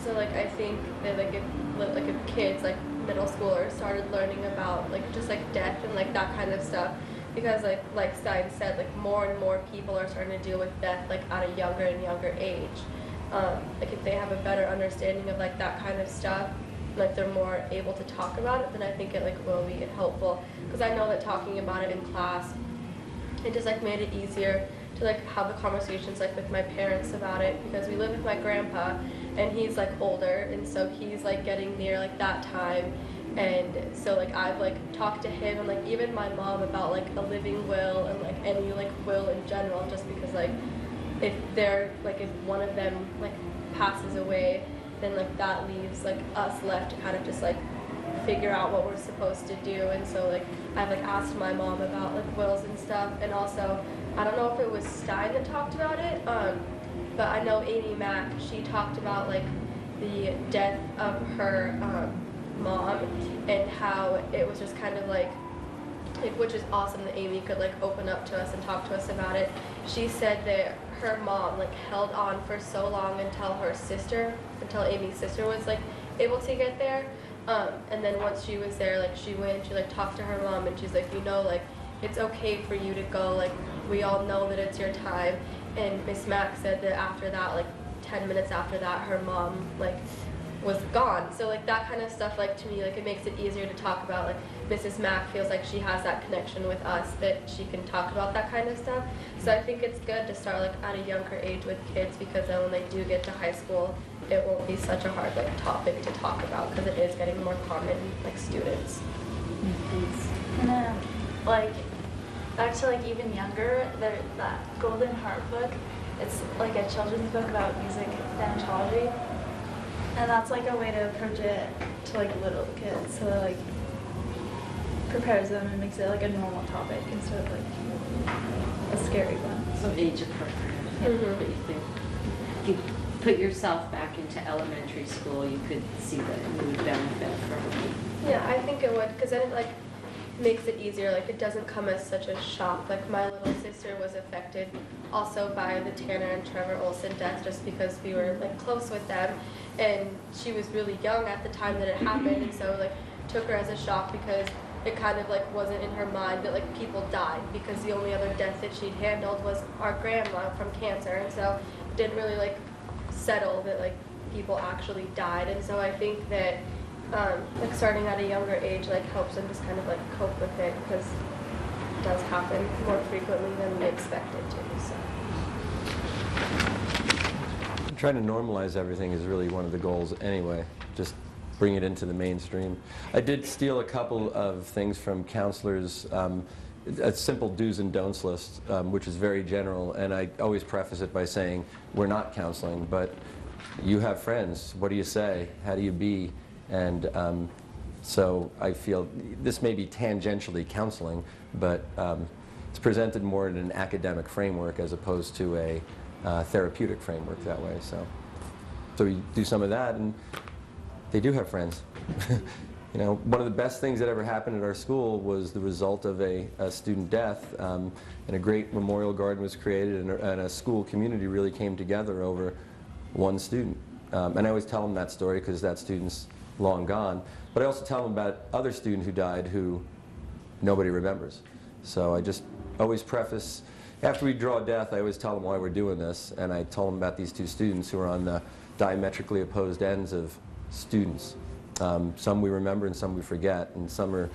So like I think that like if kids like middle schoolers started learning about like just like death and like that kind of stuff, because like Stein said, like more and more people are starting to deal with death like at a younger and younger age. Like if they have a better understanding of like that kind of stuff, like they're more able to talk about it, then I think it like will be helpful. Because I know that talking about it in class, it just like made it easier to like have the conversations like with my parents about it, because we live with my grandpa and he's like older, and so he's like getting near like that time, and so like I've like talked to him and like even my mom about like a living will and like any like will in general, just because like if they're like if one of them like passes away, then like that leaves like us left to kind of just like figure out what we're supposed to do. And so like I've like asked my mom about like wills and stuff, and also I don't know if it was Stein that talked about it, but I know Amy Mack, she talked about like the death of her mom and how it was just kind of like which is awesome that Amy could like open up to us and talk to us about it. She said that her mom like held on for so long until Amy's sister was like able to get there. And then once she was there, like she went and she like talked to her mom, and she's like, you know, like it's okay for you to go, like we all know that it's your time. And Miss Mack said that after that, like 10 minutes after that, her mom like was gone. So like that kind of stuff, like to me, like it makes it easier to talk about. Like Mrs. Mack feels like she has that connection with us, that she can talk about that kind of stuff. So I think it's good to start like at a younger age with kids, because then when they do get to high school, it won't be such a hard like topic to talk about, because it is getting more common like students. And like back to like even younger, that Golden Heart book, it's like a children's book about music thanatology, and that's like a way to approach it to like little kids, so like prepares them and makes it like a normal topic instead of like a scary one. So age appropriate. But you think if you put yourself back into elementary school, you could see that you would benefit from it. Yeah, I think it would, because then like makes it easier. Like it doesn't come as such a shock. Like my little sister was affected also by the Tanner and Trevor Olson death just because we were like close with them, and she was really young at the time that it happened, and so like took her as a shock because it kind of like wasn't in her mind that like people died, because the only other death that she'd handled was our grandma from cancer, and so it didn't really like settle that like people actually died. And so I think that like starting at a younger age like helps them just kind of like cope with it, because it does happen more frequently than we expect it to. So Trying to normalize everything is really one of the goals anyway, just bring it into the mainstream. I did steal a couple of things from counselors, a simple do's and don'ts list, which is very general, and I always preface it by saying, we're not counseling, but you have friends. What do you say? How do you be? And so I feel this may be tangentially counseling, but it's presented more in an academic framework as opposed to a therapeutic framework that way. So we do some of that, and they do have friends. You know, one of the best things that ever happened at our school was the result of a student death, and a great memorial garden was created, and a school community really came together over one student. And I always tell them that story because that student's long gone, but I also tell them about other student who died who nobody remembers. So I just always preface, after we draw a death, I always tell them why we're doing this, and I told them about these two students who are on the diametrically opposed ends of students. Some we remember and some we forget, and some are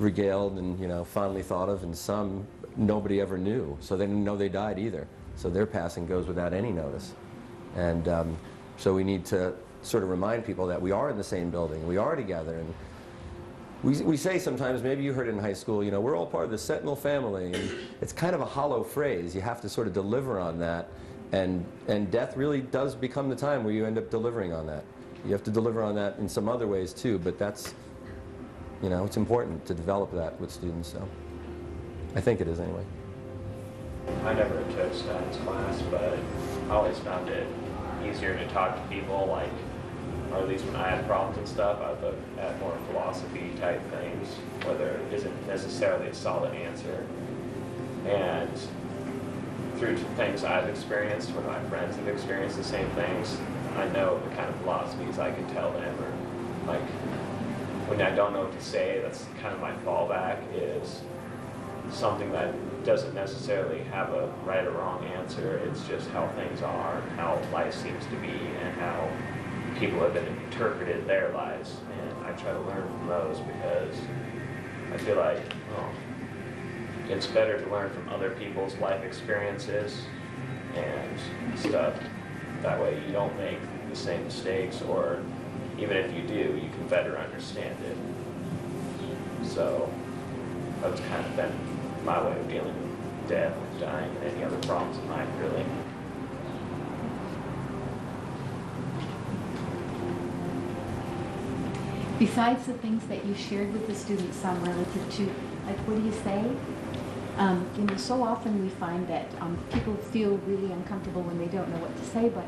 regaled and, you know, fondly thought of, and some nobody ever knew, so they didn't know they died either. So their passing goes without any notice. And so we need to sort of remind people that we are in the same building, we are together. And we say sometimes, maybe you heard it in high school, you know, we're all part of the Sentinel family, and it's kind of a hollow phrase. You have to sort of deliver on that, and death really does become the time where you end up delivering on that. You have to deliver on that in some other ways too, but that's, you know, it's important to develop that with students, so I think it is anyway. I never took Stein's class, but I always found it easier to talk to people, like, or at least when I had problems and stuff, I would look at more philosophy type things, where there isn't necessarily a solid answer. And through things I've experienced, when my friends have experienced the same things, I know the kind of philosophies I can tell them, or like, when I don't know what to say, that's kind of my fallback, is something that doesn't necessarily have a right or wrong answer. It's just how things are, how life seems to be, and how people have interpreted their lives. And I try to learn from those, because I feel like, well, it's better to learn from other people's life experiences and stuff. That way you don't make the same mistakes, or even if you do, you can better understand it. So that's kind of been my way of dealing with death, with dying, and any other problems in life, really. Besides the things that you shared with the students, some relative to, like, what do you say? You know, so often we find that people feel really uncomfortable when they don't know what to say, but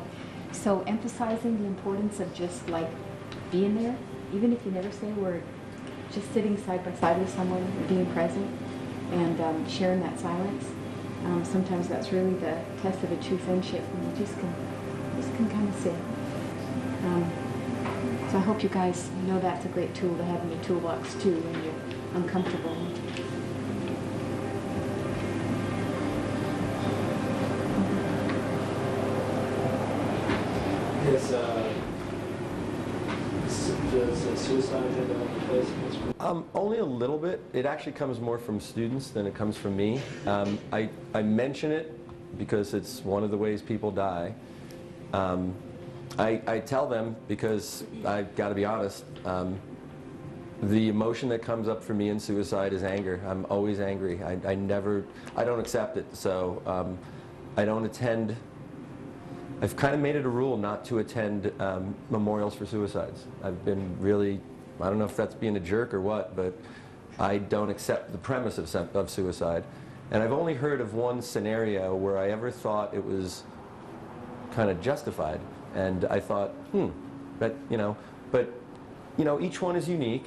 so emphasizing the importance of just like being there, even if you never say a word, just sitting side by side with someone, being present, and sharing that silence. Sometimes that's really the test of a true friendship, when you just can kind of sit. So I hope you guys know that's a great tool to have in your toolbox too when you're uncomfortable. Does suicide have a place in this group? Only a little bit. It actually comes more from students than it comes from me. I mention it because it's one of the ways people die. I tell them because I've got to be honest, the emotion that comes up for me in suicide is anger. I'm always angry. I don't accept it. So I don't attend. I've kind of made it a rule not to attend memorials for suicides. I've been really, I don't know if that's being a jerk or what, but I don't accept the premise of suicide. And I've only heard of one scenario where I ever thought it was kind of justified. And I thought, but each one is unique.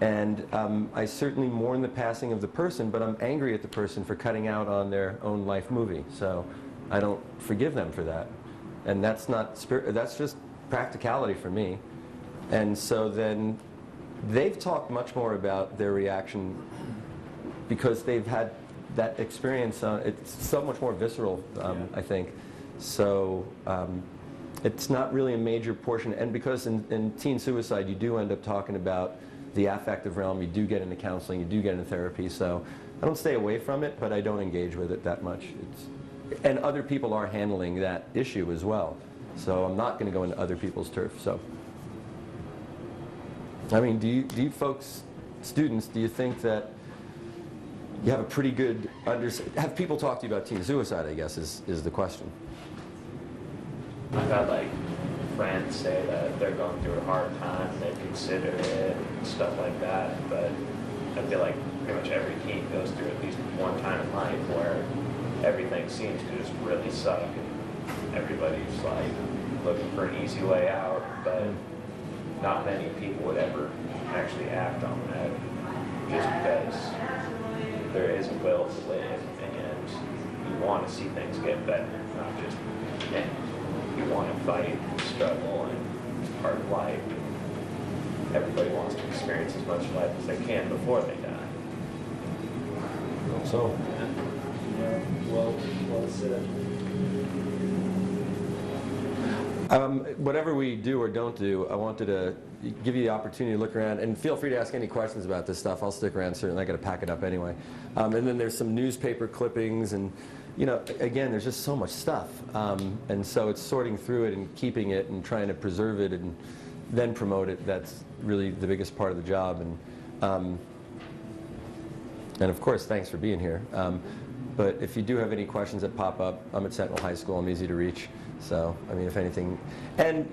And I certainly mourn the passing of the person, but I'm angry at the person for cutting out on their own life movie. So I don't forgive them for that. And that's not that's just practicality for me. And so then they've talked much more about their reaction because they've had that experience. It's so much more visceral, I think. So it's not really a major portion. And because in teen suicide, you do end up talking about the affective realm, you do get into counseling, you do get into therapy. So I don't stay away from it, but I don't engage with it that much. And other people are handling that issue as well. So I'm not going to go into other people's turf. So, I mean, do you folks, students, do you think that you have a pretty good have people talk to you about teen suicide, I guess, is the question. I've had like friends say that they're going through a hard time, they consider it, and stuff like that, but I feel like pretty much every teen goes through at least one time in life where everything seems to just really suck and everybody's like looking for an easy way out, but not many people would ever actually act on that just because there is a will to live and you want to see things get better, not just you want to fight and struggle and it's part of life. Everybody wants to experience as much life as they can before they die. So, Yeah, well said. whatever we do or don't do, I wanted to give you the opportunity to look around, and feel free to ask any questions about this stuff. I'll stick around, certainly. I got to pack it up anyway. And then there's some newspaper clippings, and again, there's just so much stuff. And so it's sorting through it and keeping it and trying to preserve it and then promote it. That's really the biggest part of the job. And of course, thanks for being here. But if you do have any questions that pop up, I'm at Sentinel High School. I'm easy to reach. So, I mean, if anything, and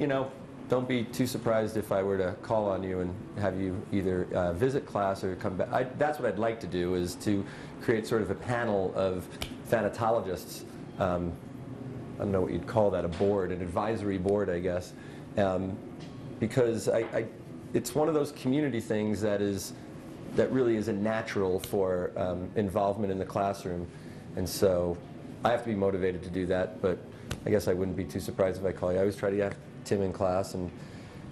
don't be too surprised if I were to call on you and have you either visit class or come back. That's what I'd like to do, is to create sort of a panel of thanatologists. I don't know what you'd call that, a board, an advisory board, I guess. Because it's one of those community things that really is a natural for involvement in the classroom. And so I have to be motivated to do that, but I guess I wouldn't be too surprised if I call you. I always try to get Tim in class, and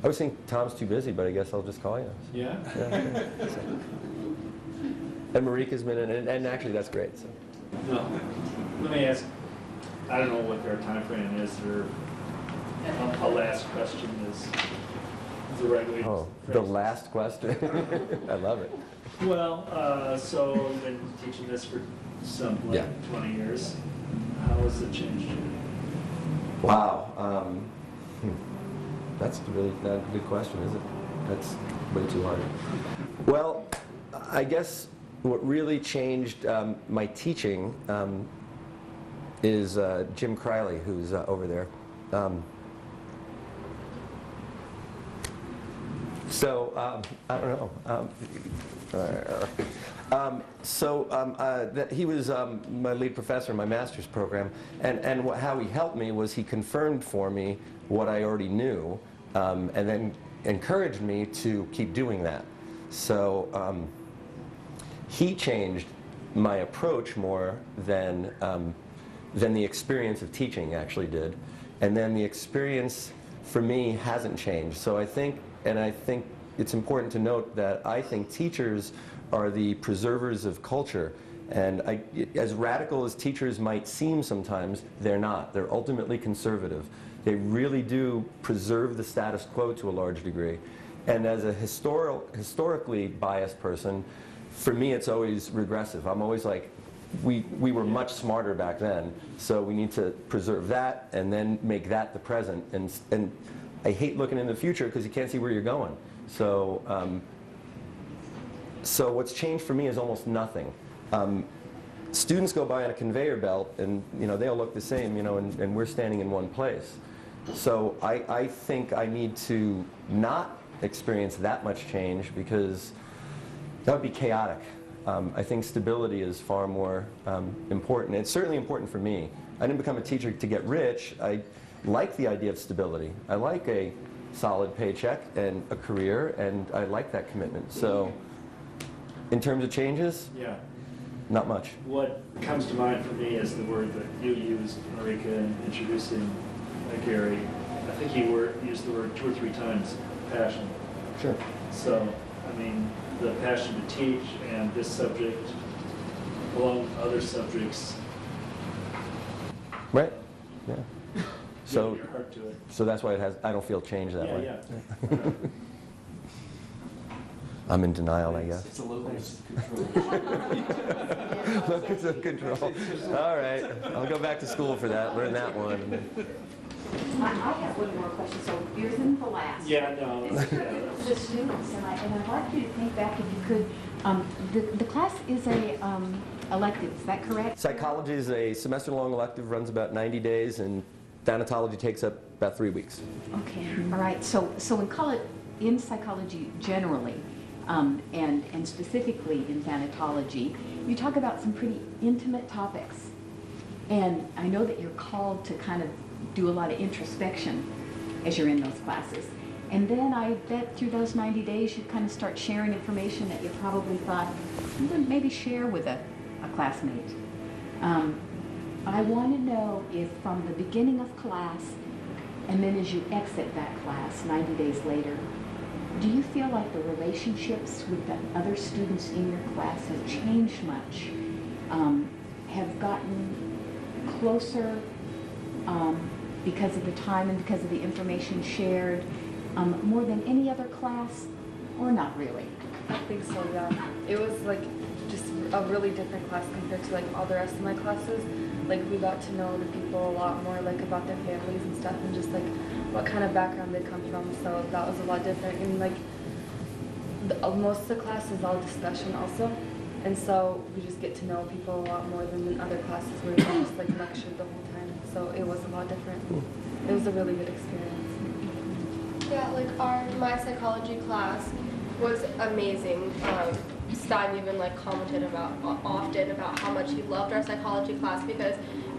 I always think Tom's too busy, but I guess I'll just call you. Yeah? So. And Marika's been in, and actually that's great. So. No. Let me ask, I don't know what their time frame is, or a last question is the right way to Oh, phrase the this. last question? I love it. Well, so you've been teaching this for 20 years. How has it changed you? Wow. That's really not a good question, is it? That's way too hard. Well, I guess what really changed my teaching is Jim Criley, who's over there. I don't know. He was my lead professor in my master's program, and how he helped me was he confirmed for me what I already knew, and then encouraged me to keep doing that. So he changed my approach more than the experience of teaching actually did, and then the experience for me hasn't changed. So I think it's important to note that I think teachers are the preservers of culture. And as radical as teachers might seem sometimes, they're not. They're ultimately conservative. They really do preserve the status quo to a large degree. And as a historically biased person, for me it's always regressive. I'm always like, we were much smarter back then, so we need to preserve that and then make that the present. And I hate looking in the future because you can't see where you're going. So what's changed for me is almost nothing. Students go by on a conveyor belt, and they all look the same, and we're standing in one place. So I think I need to not experience that much change, because that would be chaotic. I think stability is far more important. It's certainly important for me. I didn't become a teacher to get rich. I like the idea of stability. I like a solid paycheck and a career, and I like that commitment. So, in terms of changes, Yeah. not much. What comes to mind for me is the word that you used, Marika, in introducing Gary. I think you used the word 2 or 3 times, passion. Sure. So, I mean, the passion to teach and this subject, along with other subjects, Right. Yeah. So, giving your heart to it. so that's why it has. I don't feel change that way. Yeah. I'm in denial, I guess. It's a locus of control. Locus of control. All right, I'll go back to school for that. Learn that one. I have one more question, so yours isn't the last. Yeah, no. The students, and I'd like you to think back, if you could, the class is a elective, is that correct? Psychology is a semester-long elective, runs about 90 days, and thanatology takes up about 3 weeks. Okay, all right, so in psychology generally, and specifically in thanatology, you talk about some pretty intimate topics. And I know that you're called to kind of do a lot of introspection as you're in those classes. And then I bet through those 90 days you kind of start sharing information that you probably thought you wouldn't maybe share with a classmate. I want to know if from the beginning of class and then as you exit that class 90 days later, do you feel like the relationships with the other students in your class have changed much? Have gotten closer because of the time and because of the information shared, more than any other class, or not really? I think so, yeah. It was like just a really different class compared to like all the rest of my classes. Like we got to know the people a lot more, like about their families and stuff, and just like what kind of background they come from. So that was a lot different. And like most of the class is all discussion also, and so we just get to know people a lot more than in other classes where we just like lectured the whole time. So it was a lot different. It was a really good experience. Yeah, like my psychology class was amazing. Stein even like commented often about how much he loved our psychology class because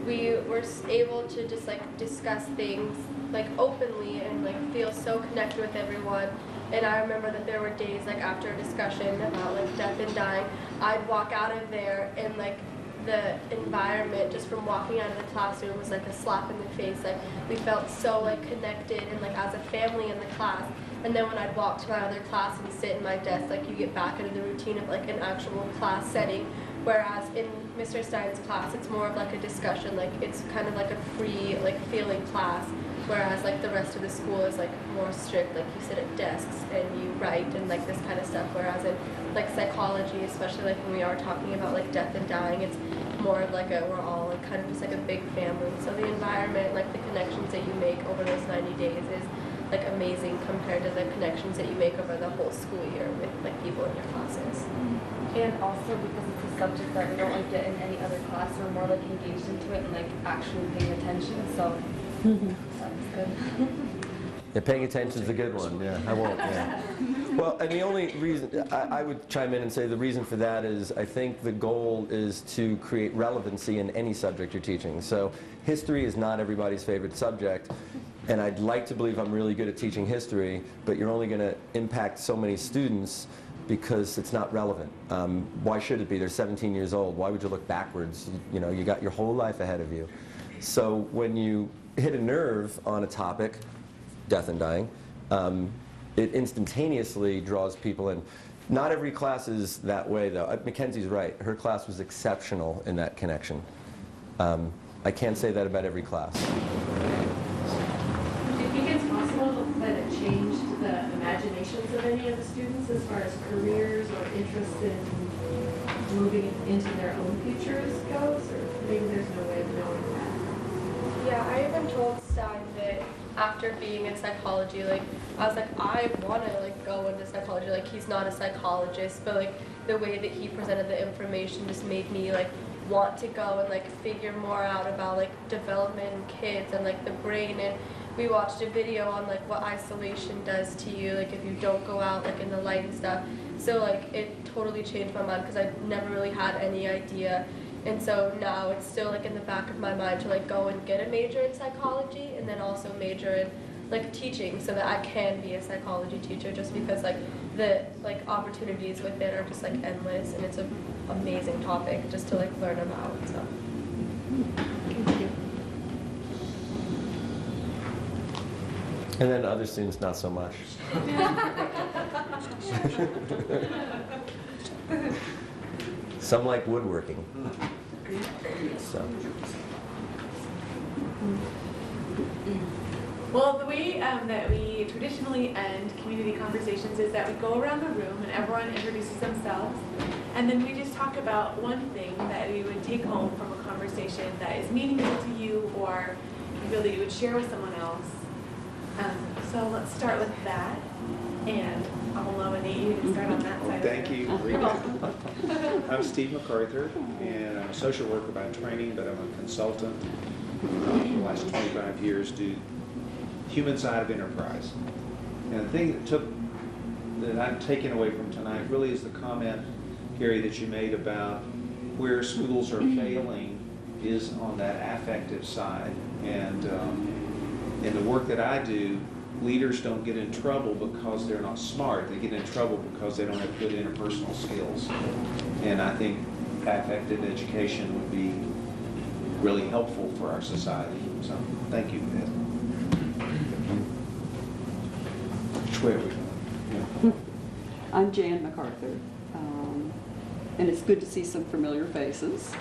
we were able to just like discuss things like openly and like feel so connected with everyone. And I remember that there were days like after a discussion about like death and dying, I'd walk out of there and like the environment just from walking out of the classroom was like a slap in the face. Like we felt so like connected and like as a family in the class. And then when I'd walk to my other class and sit in my desk, like you get back into the routine of like an actual class setting. Whereas in Mr. Stein's class, it's more of like a discussion, like it's kind of like a free, like feeling class. Whereas like the rest of the school is like more strict, like you sit at desks and you write and like this kind of stuff. Whereas in like psychology, especially like when we are talking about like death and dying, it's more of like we're all like kind of just like a big family. So the environment, like the connections that you make over those 90 days is like amazing compared to the connections that you make over the whole school year with like people in your classes. And also because it's a subject that we don't like get in any other class, we're more like engaged into it and like actually paying attention. So that was good. Yeah, paying attention is a good one. Yeah, I won't. Yeah. Well, and the only reason I would chime in and say the reason for that is I think the goal is to create relevancy in any subject you're teaching. So history is not everybody's favorite subject. And I'd like to believe I'm really good at teaching history, but you're only going to impact so many students because it's not relevant. Why should it be? They're 17 years old. Why would you look backwards? You know, you got your whole life ahead of you. So when you hit a nerve on a topic, death and dying, it instantaneously draws people in. Not every class is that way, though. Mackenzie's right. Her class was exceptional in that connection. I can't say that about every class. Do you think it's possible that it changed the imaginations of any of the students as far as careers or interest in moving into their own futures goes? Or maybe there's no way of knowing that? Yeah, I even told Stein that after being in psychology, like, I was like, I want to, like, go into psychology. Like, he's not a psychologist, but, like, the way that he presented the information just made me, like, want to go and, like, figure more out about, like, development in kids and, like, the brain. And we watched a video on, like, what isolation does to you, like, if you don't go out, like, in the light and stuff. So, like, it totally changed my mind because I never really had any idea. And so now it's still like in the back of my mind to like go and get a major in psychology and then also major in like teaching so that I can be a psychology teacher, just because like the like opportunities with it are just like endless, and it's an amazing topic just to like learn about. So thank you. And then other students, not so much. Some like woodworking. So. Well, the way that we traditionally end community conversations is that we go around the room and everyone introduces themselves, and then we just talk about one thing that you would take home from a conversation that is meaningful to you, or you feel that you would share with someone else. So let's start with that, and I will nominate you to start on that side. Thank you. You're welcome. I'm Steve MacArthur, and I'm a social worker by training, but I'm a consultant. For the last 25 years, do human side of enterprise. And the thing that I'm taking away from tonight really is the comment, Gary, that you made about where schools are failing is on that affective side. And in the work that I do, leaders don't get in trouble because they're not smart. They get in trouble because they don't have good interpersonal skills. And I think affective education would be really helpful for our society. So thank you for that. Which way are we going? I'm Jan MacArthur, and it's good to see some familiar faces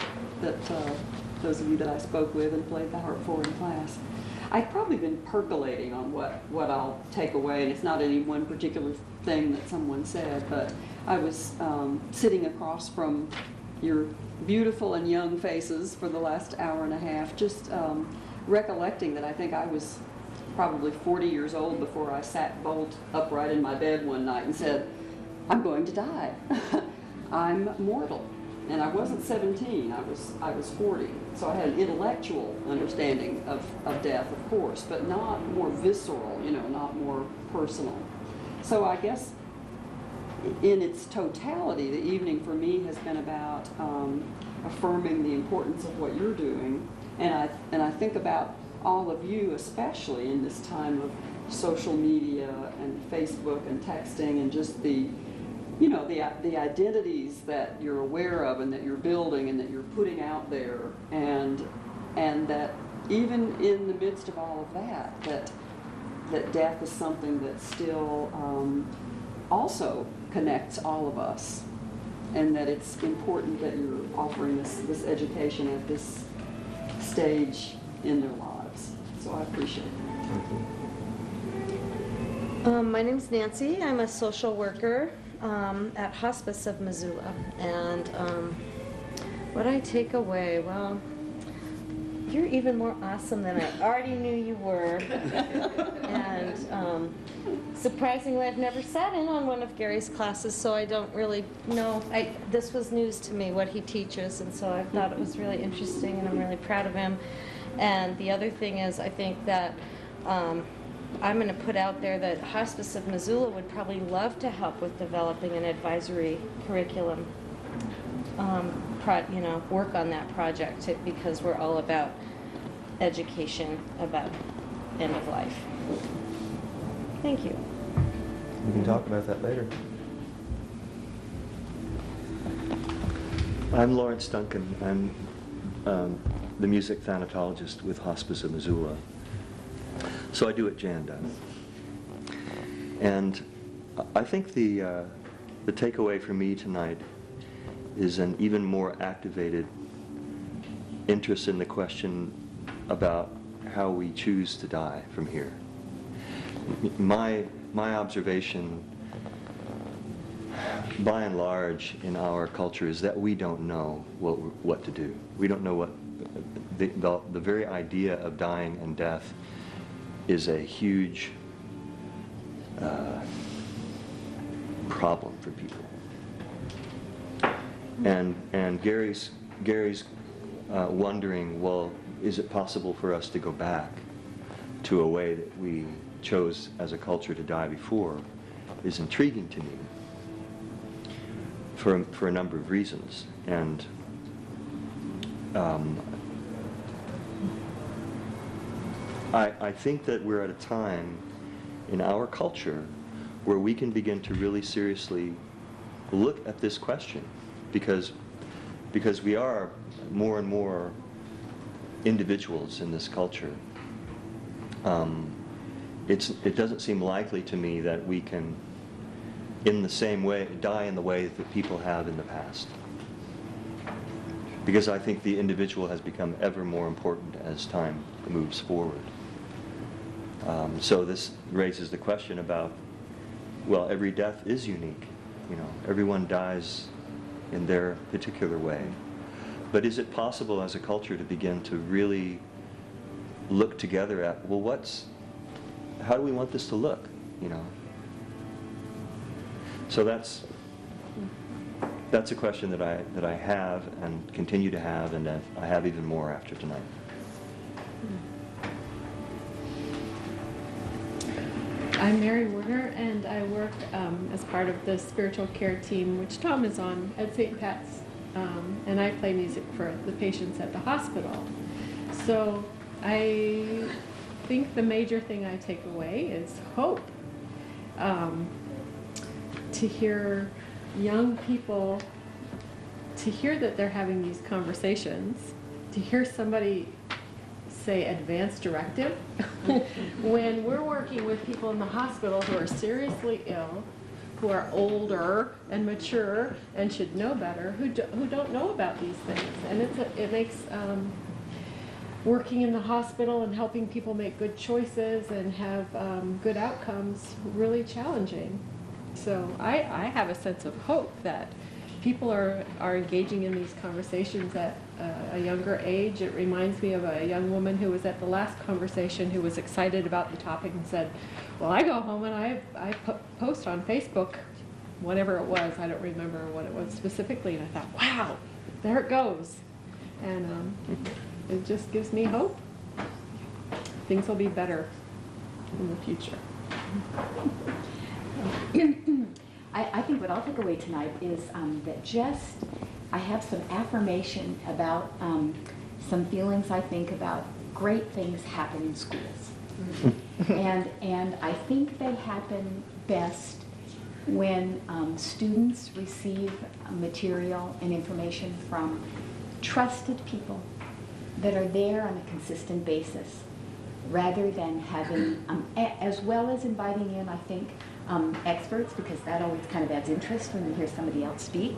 that those of you that I spoke with and played the harp for in class. I've probably been percolating on what I'll take away, and it's not any one particular thing that someone said, but I was sitting across from your beautiful and young faces for the last hour and a half, just recollecting that I think I was probably 40 years old before I sat bolt upright in my bed one night and said, I'm going to die. I'm mortal. And I wasn't 17, I was 40. So I had an intellectual understanding of death, of course, but not more visceral, not more personal. So I guess in its totality, the evening for me has been about affirming the importance of what you're doing. And I think about all of you, especially in this time of social media and Facebook and texting and just the identities that you're aware of and that you're building and that you're putting out there, and that even in the midst of all of that death is something that still also connects all of us, and that it's important that you're offering this education at this stage in their lives. So I appreciate it. My name's Nancy. I'm a social worker at Hospice of Missoula. And what I take away, well, you're even more awesome than I already knew you were. And surprisingly, I've never sat in on one of Gary's classes, so I don't really know. This was news to me, what he teaches, and so I thought it was really interesting, and I'm really proud of him. And the other thing is, I think that I'm going to put out there that Hospice of Missoula would probably love to help with developing an advisory curriculum, work on that project, because we're all about education about end of life. Thank you. We can talk about that later. I'm Lawrence Duncan. I'm the music thanatologist with Hospice of Missoula. So I do what Jan does. And I think the takeaway for me tonight is an even more activated interest in the question about how we choose to die from here. My observation, by and large, in our culture is that we don't know what to do. We don't know what the very idea of dying and death is a huge problem for people. And Gary's wondering, well, is it possible for us to go back to a way that we chose as a culture to die before, is intriguing to me for a number of reasons. And I think that we're at a time in our culture where we can begin to really seriously look at this question, because we are more and more individuals in this culture. It doesn't seem likely to me that we can, in the same way, die in the way that people have in the past. Because I think the individual has become ever more important as time moves forward. So this raises the question about, well, every death is unique. You know, everyone dies in their particular way. But is it possible as a culture to begin to really look together at, well, how do we want this to look, you know? So that's a question that I have and continue to have, and that I have even more after tonight. I'm Mary Werner, and I work as part of the spiritual care team, which Tom is on at St. Pat's, and I play music for the patients at the hospital. So I think the major thing I take away is hope. To hear young people, to hear that they're having these conversations, to hear somebody say advanced directive, when we're working with people in the hospital who are seriously ill, who are older and mature and should know better, who don't know about these things. And it makes working in the hospital and helping people make good choices and have good outcomes really challenging. So I have a sense of hope that people are engaging in these conversations at a younger age. It reminds me of a young woman who was at the last conversation who was excited about the topic and said, well, I go home and I post on Facebook, whatever it was. I don't remember what it was specifically. And I thought, wow, there it goes. And it just gives me hope. Things will be better in the future. I think what I'll take away tonight is that I have some affirmation about some feelings I think about great things happen in schools. and I think they happen best when students receive material and information from trusted people that are there on a consistent basis, rather than having, as well as inviting in, I think, experts, because that always kind of adds interest when you hear somebody else speak.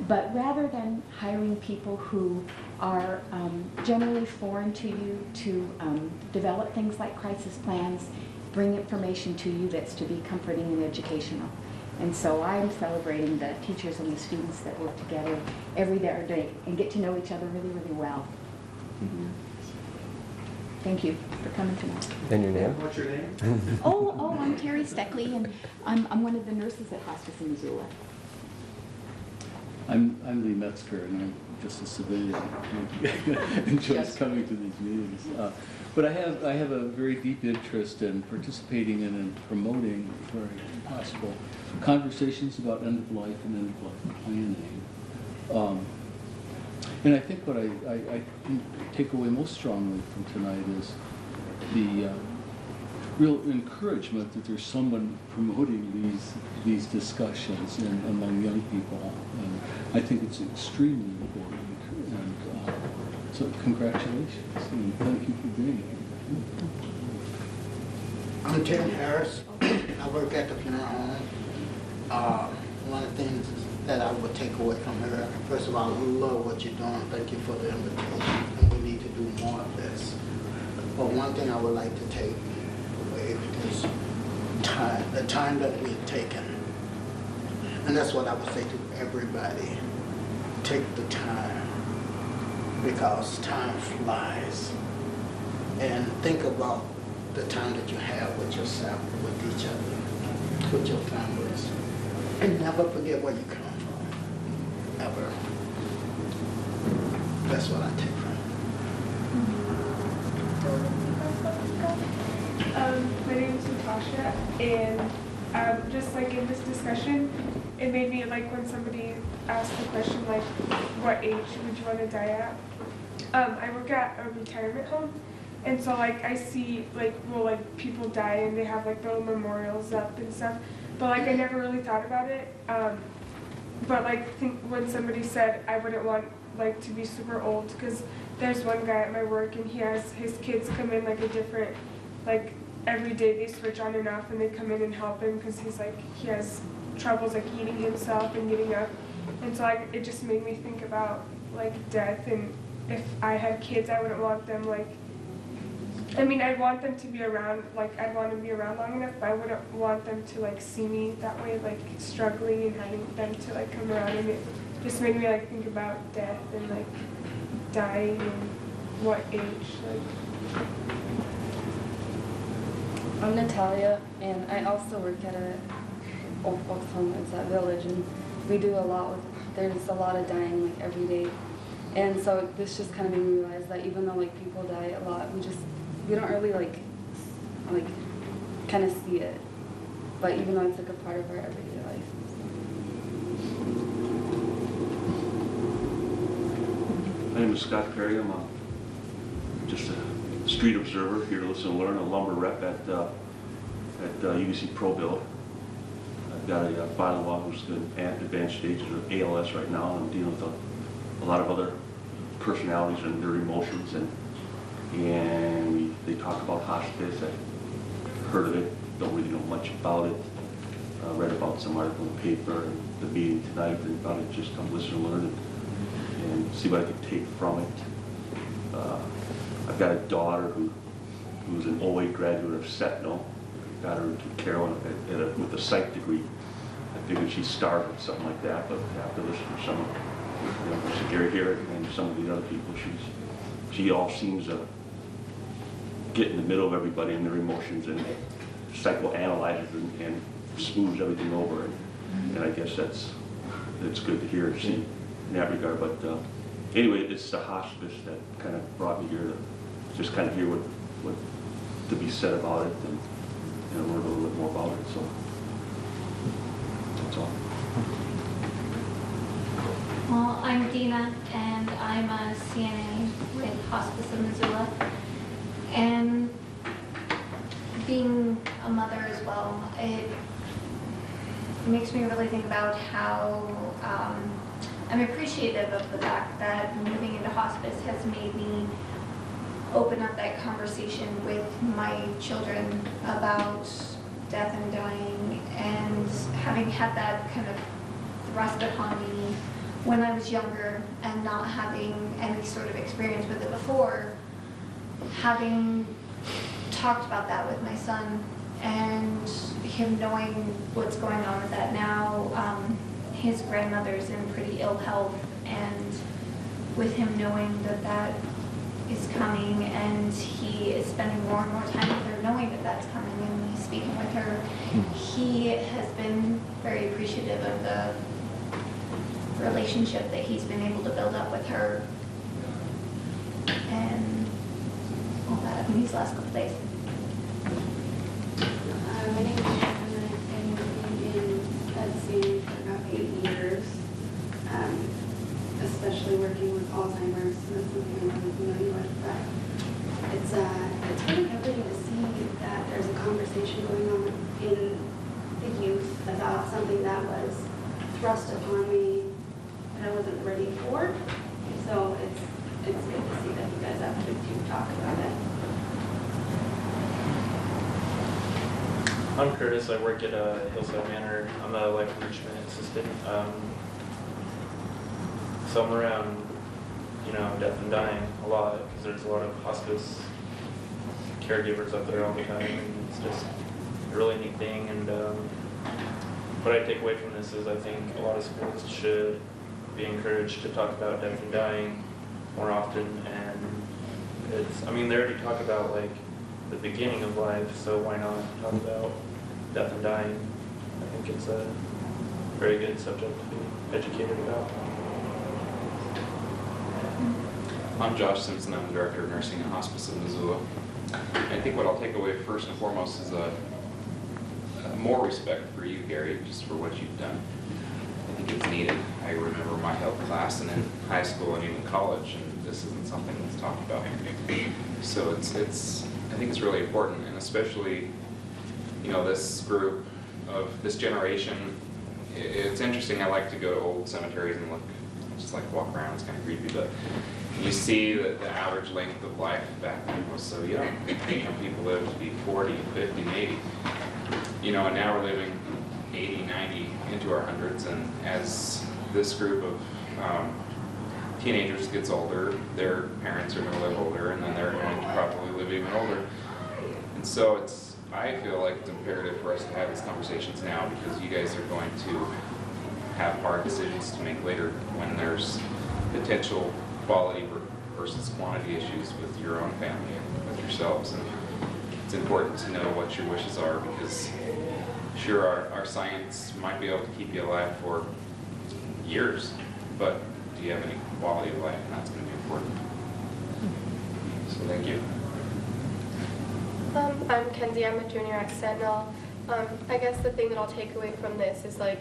But rather than hiring people who are generally foreign to you to develop things like crisis plans, bring information to you that's to be comforting and educational. And so I'm celebrating the teachers and the students that work together every day and get to know each other really, really well. Thank you for coming tonight. And your name? What's your name? I'm Terry Steckley, and I'm one of the nurses at Hospice in Missoula. I'm Lee Metzger, and I'm just a civilian who enjoys coming to these meetings. But I have a very deep interest in participating in and promoting, where possible, conversations about end of life and end of life planning. And I think what I take away most strongly from tonight is the real encouragement that there's someone promoting these discussions among young people. And I think it's extremely important. And so congratulations, and thank you for being here. I'm Tim Harris. I work at the funeral home. One of the things that I would take away from her, first of all, I love what you're doing. Thank you for the invitation. And we need to do more of this. But one thing I would like to take away is time, the time that we've taken. And that's what I would say to everybody. Take the time, because time flies. And think about the time that you have with yourself, with each other, with your families. And never forget where you come from, ever. That's what I take from it. My name is Natasha, and just like in this discussion, it made me like when somebody asked the question like, what age would you want to die at? I work at a retirement home, And so like I see like, well, like people die and they have like little memorials up and stuff, but like I never really thought about it. But like when somebody said I wouldn't want like to be super old, because there's one guy at my work and he has his kids come in like a different, like every day they switch on and off and they come in and help him because he's like, he has troubles like eating himself and getting up. And so like it just made me think about like death, and if I had kids I wouldn't want them like, I mean I'd want them to be around, like I'd want to be around long enough, but I wouldn't want them to like see me that way, like struggling and having them to like come around, and it just made me like think about death and like dying and what age like. I'm Natalia, and I also work at a old folks home. It's that village, and we do a lot with, there's a lot of dying like every day. And so this just kind of made me realize that even though like people die a lot, we don't really like kind of see it. But even though it's like a part of our everyday life. My name is Scott Perry. I'm just a street observer here to listen and learn, a lumber rep at UBC Pro-Bill. I've got a father-in-law who's in advanced stages of ALS right now, and I'm dealing with a lot of other personalities and their emotions, and they talk about hospice. I've heard of it, don't really know much about it. Read about some article in the paper and the meeting tonight, and thought I'd just come listen and learn and see what I could take from it. I've got a daughter who's an 08 graduate of Sentinel. Got her into Carolyn with a psych degree. I figured she'd start with something like that, but after listening to some of Gary here and some of the other people, she all seems to get in the middle of everybody and their emotions and psychoanalyzes and smooths everything over. And I guess it's good to hear and see in that regard. But anyway, it's the hospice that kind of brought me here to just kind of hear what to be said about it and learn a little bit more about it. So that's all. Well, I'm Dina, and I'm a CNA with Hospice of Missoula. And being a mother as well, it makes me really think about how I'm appreciative of the fact that moving into hospice has made me open up that conversation with my children about death and dying, and having had that kind of thrust upon me when I was younger and not having any sort of experience with it before, having talked about that with my son and him knowing what's going on with that now. His grandmother's in pretty ill health, and with him knowing that that is coming, and he is spending more and more time with her knowing that that's coming, and he's speaking with her, he has been very appreciative of the relationship that he's been able to build up with her and all that in these last couple days. My name is Shannon. I've been in Betsy for about 8 years, especially working with Alzheimer's. That's something I'm really familiar with. But it's really comforting to see that there's a conversation going on in the youth about something that was thrust upon me that I wasn't ready for. So it's good to see that you guys actually do talk about it. I'm Curtis. I work at Hillside Manor. I'm a life enrichment assistant. So I'm around, death and dying a lot because there's a lot of hospice caregivers up there all the time, and it's just a really neat thing. And what I take away from this is I think a lot of schools should be encouraged to talk about death and dying more often. And they already talk about like the beginning of life, so why not talk about death and dying? I think it's a very good subject to be educated about. I'm Josh Simpson. I'm the Director of Nursing at Hospice of Missoula. I think what I'll take away first and foremost is more respect for you, Gary, just for what you've done. I think think it's needed. I remember my health class and in high school and even college, and this isn't something that's talked about. So I think it's really important, and especially, you know, this group of this generation. It's interesting. I like to go to old cemeteries and look, just like walk around. It's kind of creepy, but you see that the average length of life back then was so young. You know, people lived to be 40, 50, maybe. You know, and now we're living 80, 90 into our hundreds, and as this group of teenagers gets older, their parents are going to live older, and then they're going to probably live even older. And so I feel like it's imperative for us to have these conversations now, because you guys are going to have hard decisions to make later when there's potential quality versus quantity issues with your own family and with yourselves. And it's important to know what your wishes are, because sure, our science might be able to keep you alive for years, but do you have any quality of life? And that's going to be important. So thank you. I'm Kenzie. I'm a junior at Sentinel. I guess the thing that I'll take away from this is, like,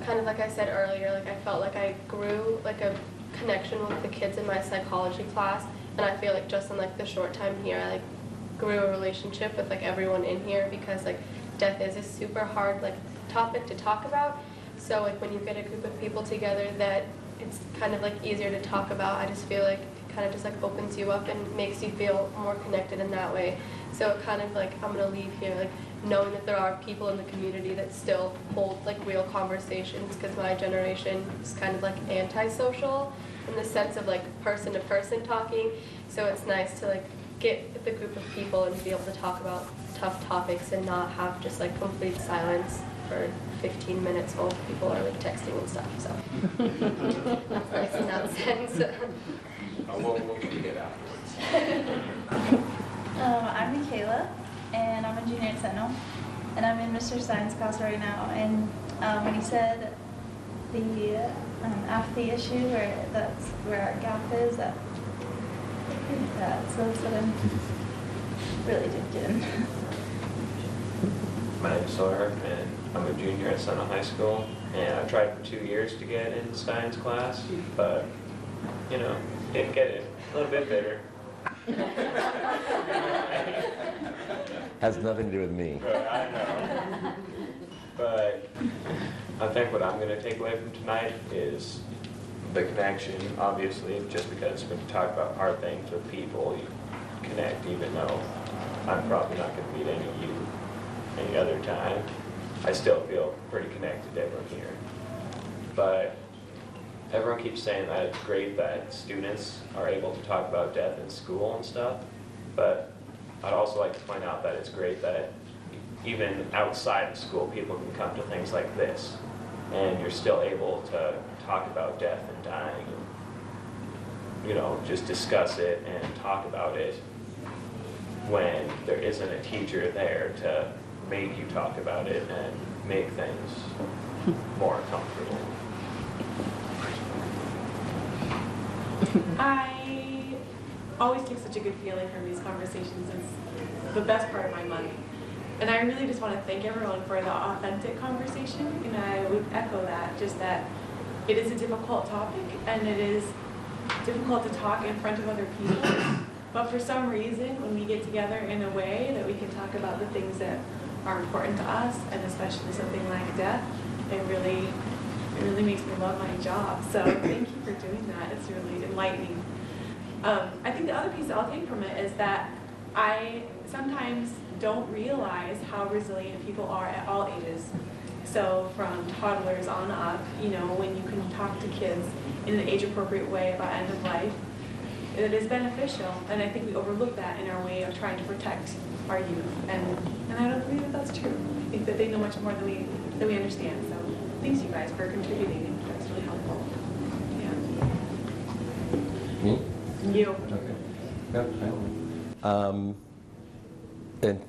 kind of like I said earlier, like, I felt like I grew like a connection with the kids in my psychology class, and I feel like just in like the short time here, I like grew a relationship with like everyone in here, because like death is a super hard like topic to talk about. So like when you get a group of people together that it's kind of like easier to talk about, I just feel like it kind of just like opens you up and makes you feel more connected in that way. So it kind of like, I'm gonna leave here like knowing that there are people in the community that still hold like real conversations, because my generation is kind of like antisocial in the sense of like person to person talking. So it's nice to like get with a group of people and be able to talk about tough topics and not have just like complete silence for 15 minutes while people are like texting and stuff. So that's nice in that sense. We'll keep it afterwards. I'm Michaela, and I'm a junior at Sentinel, and I'm in Mr. Stein's class right now. And when he said the apathy issue, where that's where our gap is, that's what I'm really did get in. My name's Sawyer, and I'm a junior at Sentinel High School, and I tried for 2 years to get in Stein's class, but, you know, didn't get it. A little bit bitter. Has nothing to do with me. I know. But I think what I'm going to take away from tonight is the connection, obviously, just because when you talk about hard things with people, you connect, even though I'm probably not going to meet any of you any other time. I still feel pretty connected to everyone here. But everyone keeps saying that it's great that students are able to talk about death in school and stuff, but I'd also like to point out that it's great that even outside of school, people can come to things like this, and you're still able to talk about death and dying, and, you know, just discuss it and talk about it when there isn't a teacher there to make you talk about it and make things more comfortable. I always get such a good feeling from these conversations. It's the best part of my month. And I really just want to thank everyone for the authentic conversation. And I would echo that, just that it is a difficult topic, and it is difficult to talk in front of other people. But for some reason, when we get together in a way that we can talk about the things that are important to us, and especially something like death, it really makes me love my job. So thank you for doing that. It's really enlightening. I think the other piece that I'll take from it is that I sometimes don't realize how resilient people are at all ages. So from toddlers on up, you know, when you can talk to kids in an age-appropriate way about end of life, it is beneficial. And I think we overlook that in our way of trying to protect our youth. And I don't believe that that's true. I think that they know much more than we understand. So thanks you guys for contributing. That's really helpful. Yeah. Me? You. Okay. And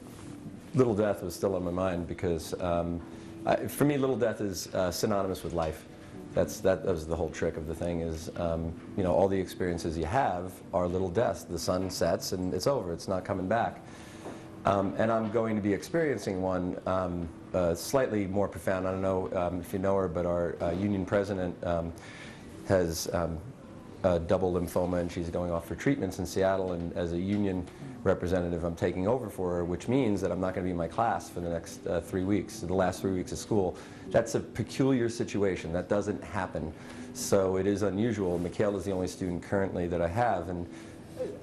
little death was still on my mind because for me, little death is synonymous with life. That was the whole trick of the thing is, you know, all the experiences you have are little deaths. The sun sets and it's over. It's not coming back. And I'm going to be experiencing one slightly more profound. I don't know if you know her, but our union president has double lymphoma, and she's going off for treatments in Seattle. And as a union representative, I'm taking over for her, which means that I'm not going to be in my class for the next 3 weeks, the last 3 weeks of school. That's a peculiar situation. That doesn't happen. So it is unusual. Michaela is the only student currently that I have, and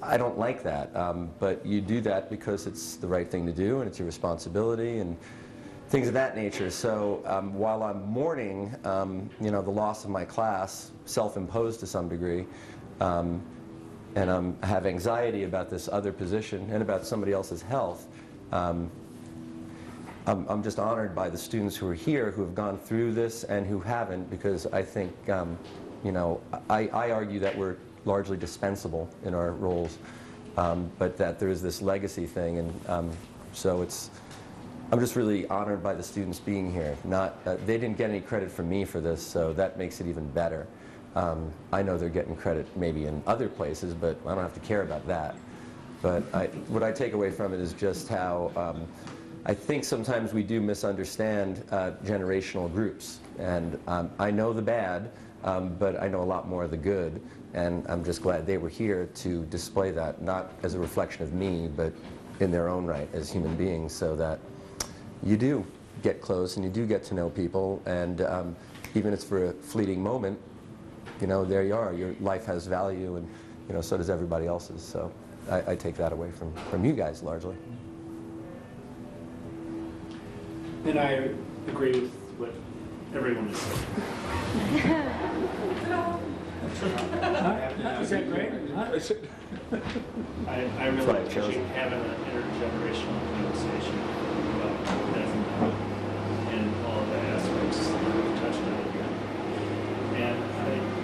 I don't like that. But you do that because it's the right thing to do, and it's your responsibility, and things of that nature. So while I'm mourning, you know, the loss of my class, self-imposed to some degree, and I have anxiety about this other position and about somebody else's health, I'm just honored by the students who are here, who have gone through this and who haven't, because I think, you know, I argue that we're largely dispensable in our roles, but that there is this legacy thing, and so it's, I'm just really honored by the students being here. Not, they didn't get any credit from me for this, so that makes it even better. I know they're getting credit maybe in other places, but I don't have to care about that. But what I take away from it is just how I think sometimes we do misunderstand generational groups. And I know the bad, but I know a lot more of the good. And I'm just glad they were here to display that, not as a reflection of me, but in their own right as human beings, so that you do get close and you do get to know people. And even if it's for a fleeting moment, you know, there you are. Your life has value, and you know, so does everybody else's. So I take that away from you guys largely. And I agree with what everyone has said. Is that great? I really appreciate having an intergenerational conversation about death and dying and all of the aspects that we've touched on here. And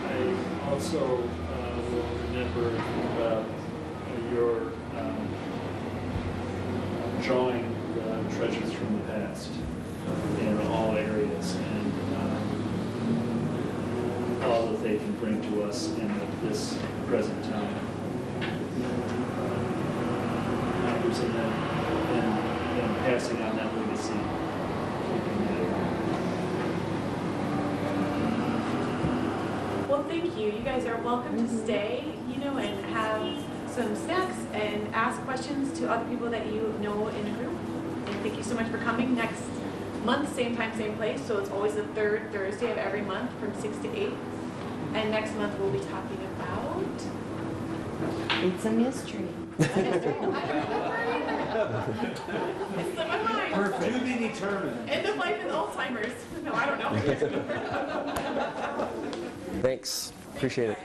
I also will remember your drawing the treasures from the past in all areas, and all that they can bring to us in this present time. Using them and passing on that legacy. Well, thank you. You guys are welcome to stay, you know, and have some snacks and ask questions to other people that you know in the group. And thank you so much for coming. Next month, same time, same place. So it's always the third Thursday of every month from 6 to 8. And next month we'll be talking about... It's a mystery. It's in my mind. Perfect. To be determined. End of life and Alzheimer's. No, I don't know. Thanks. Appreciate it.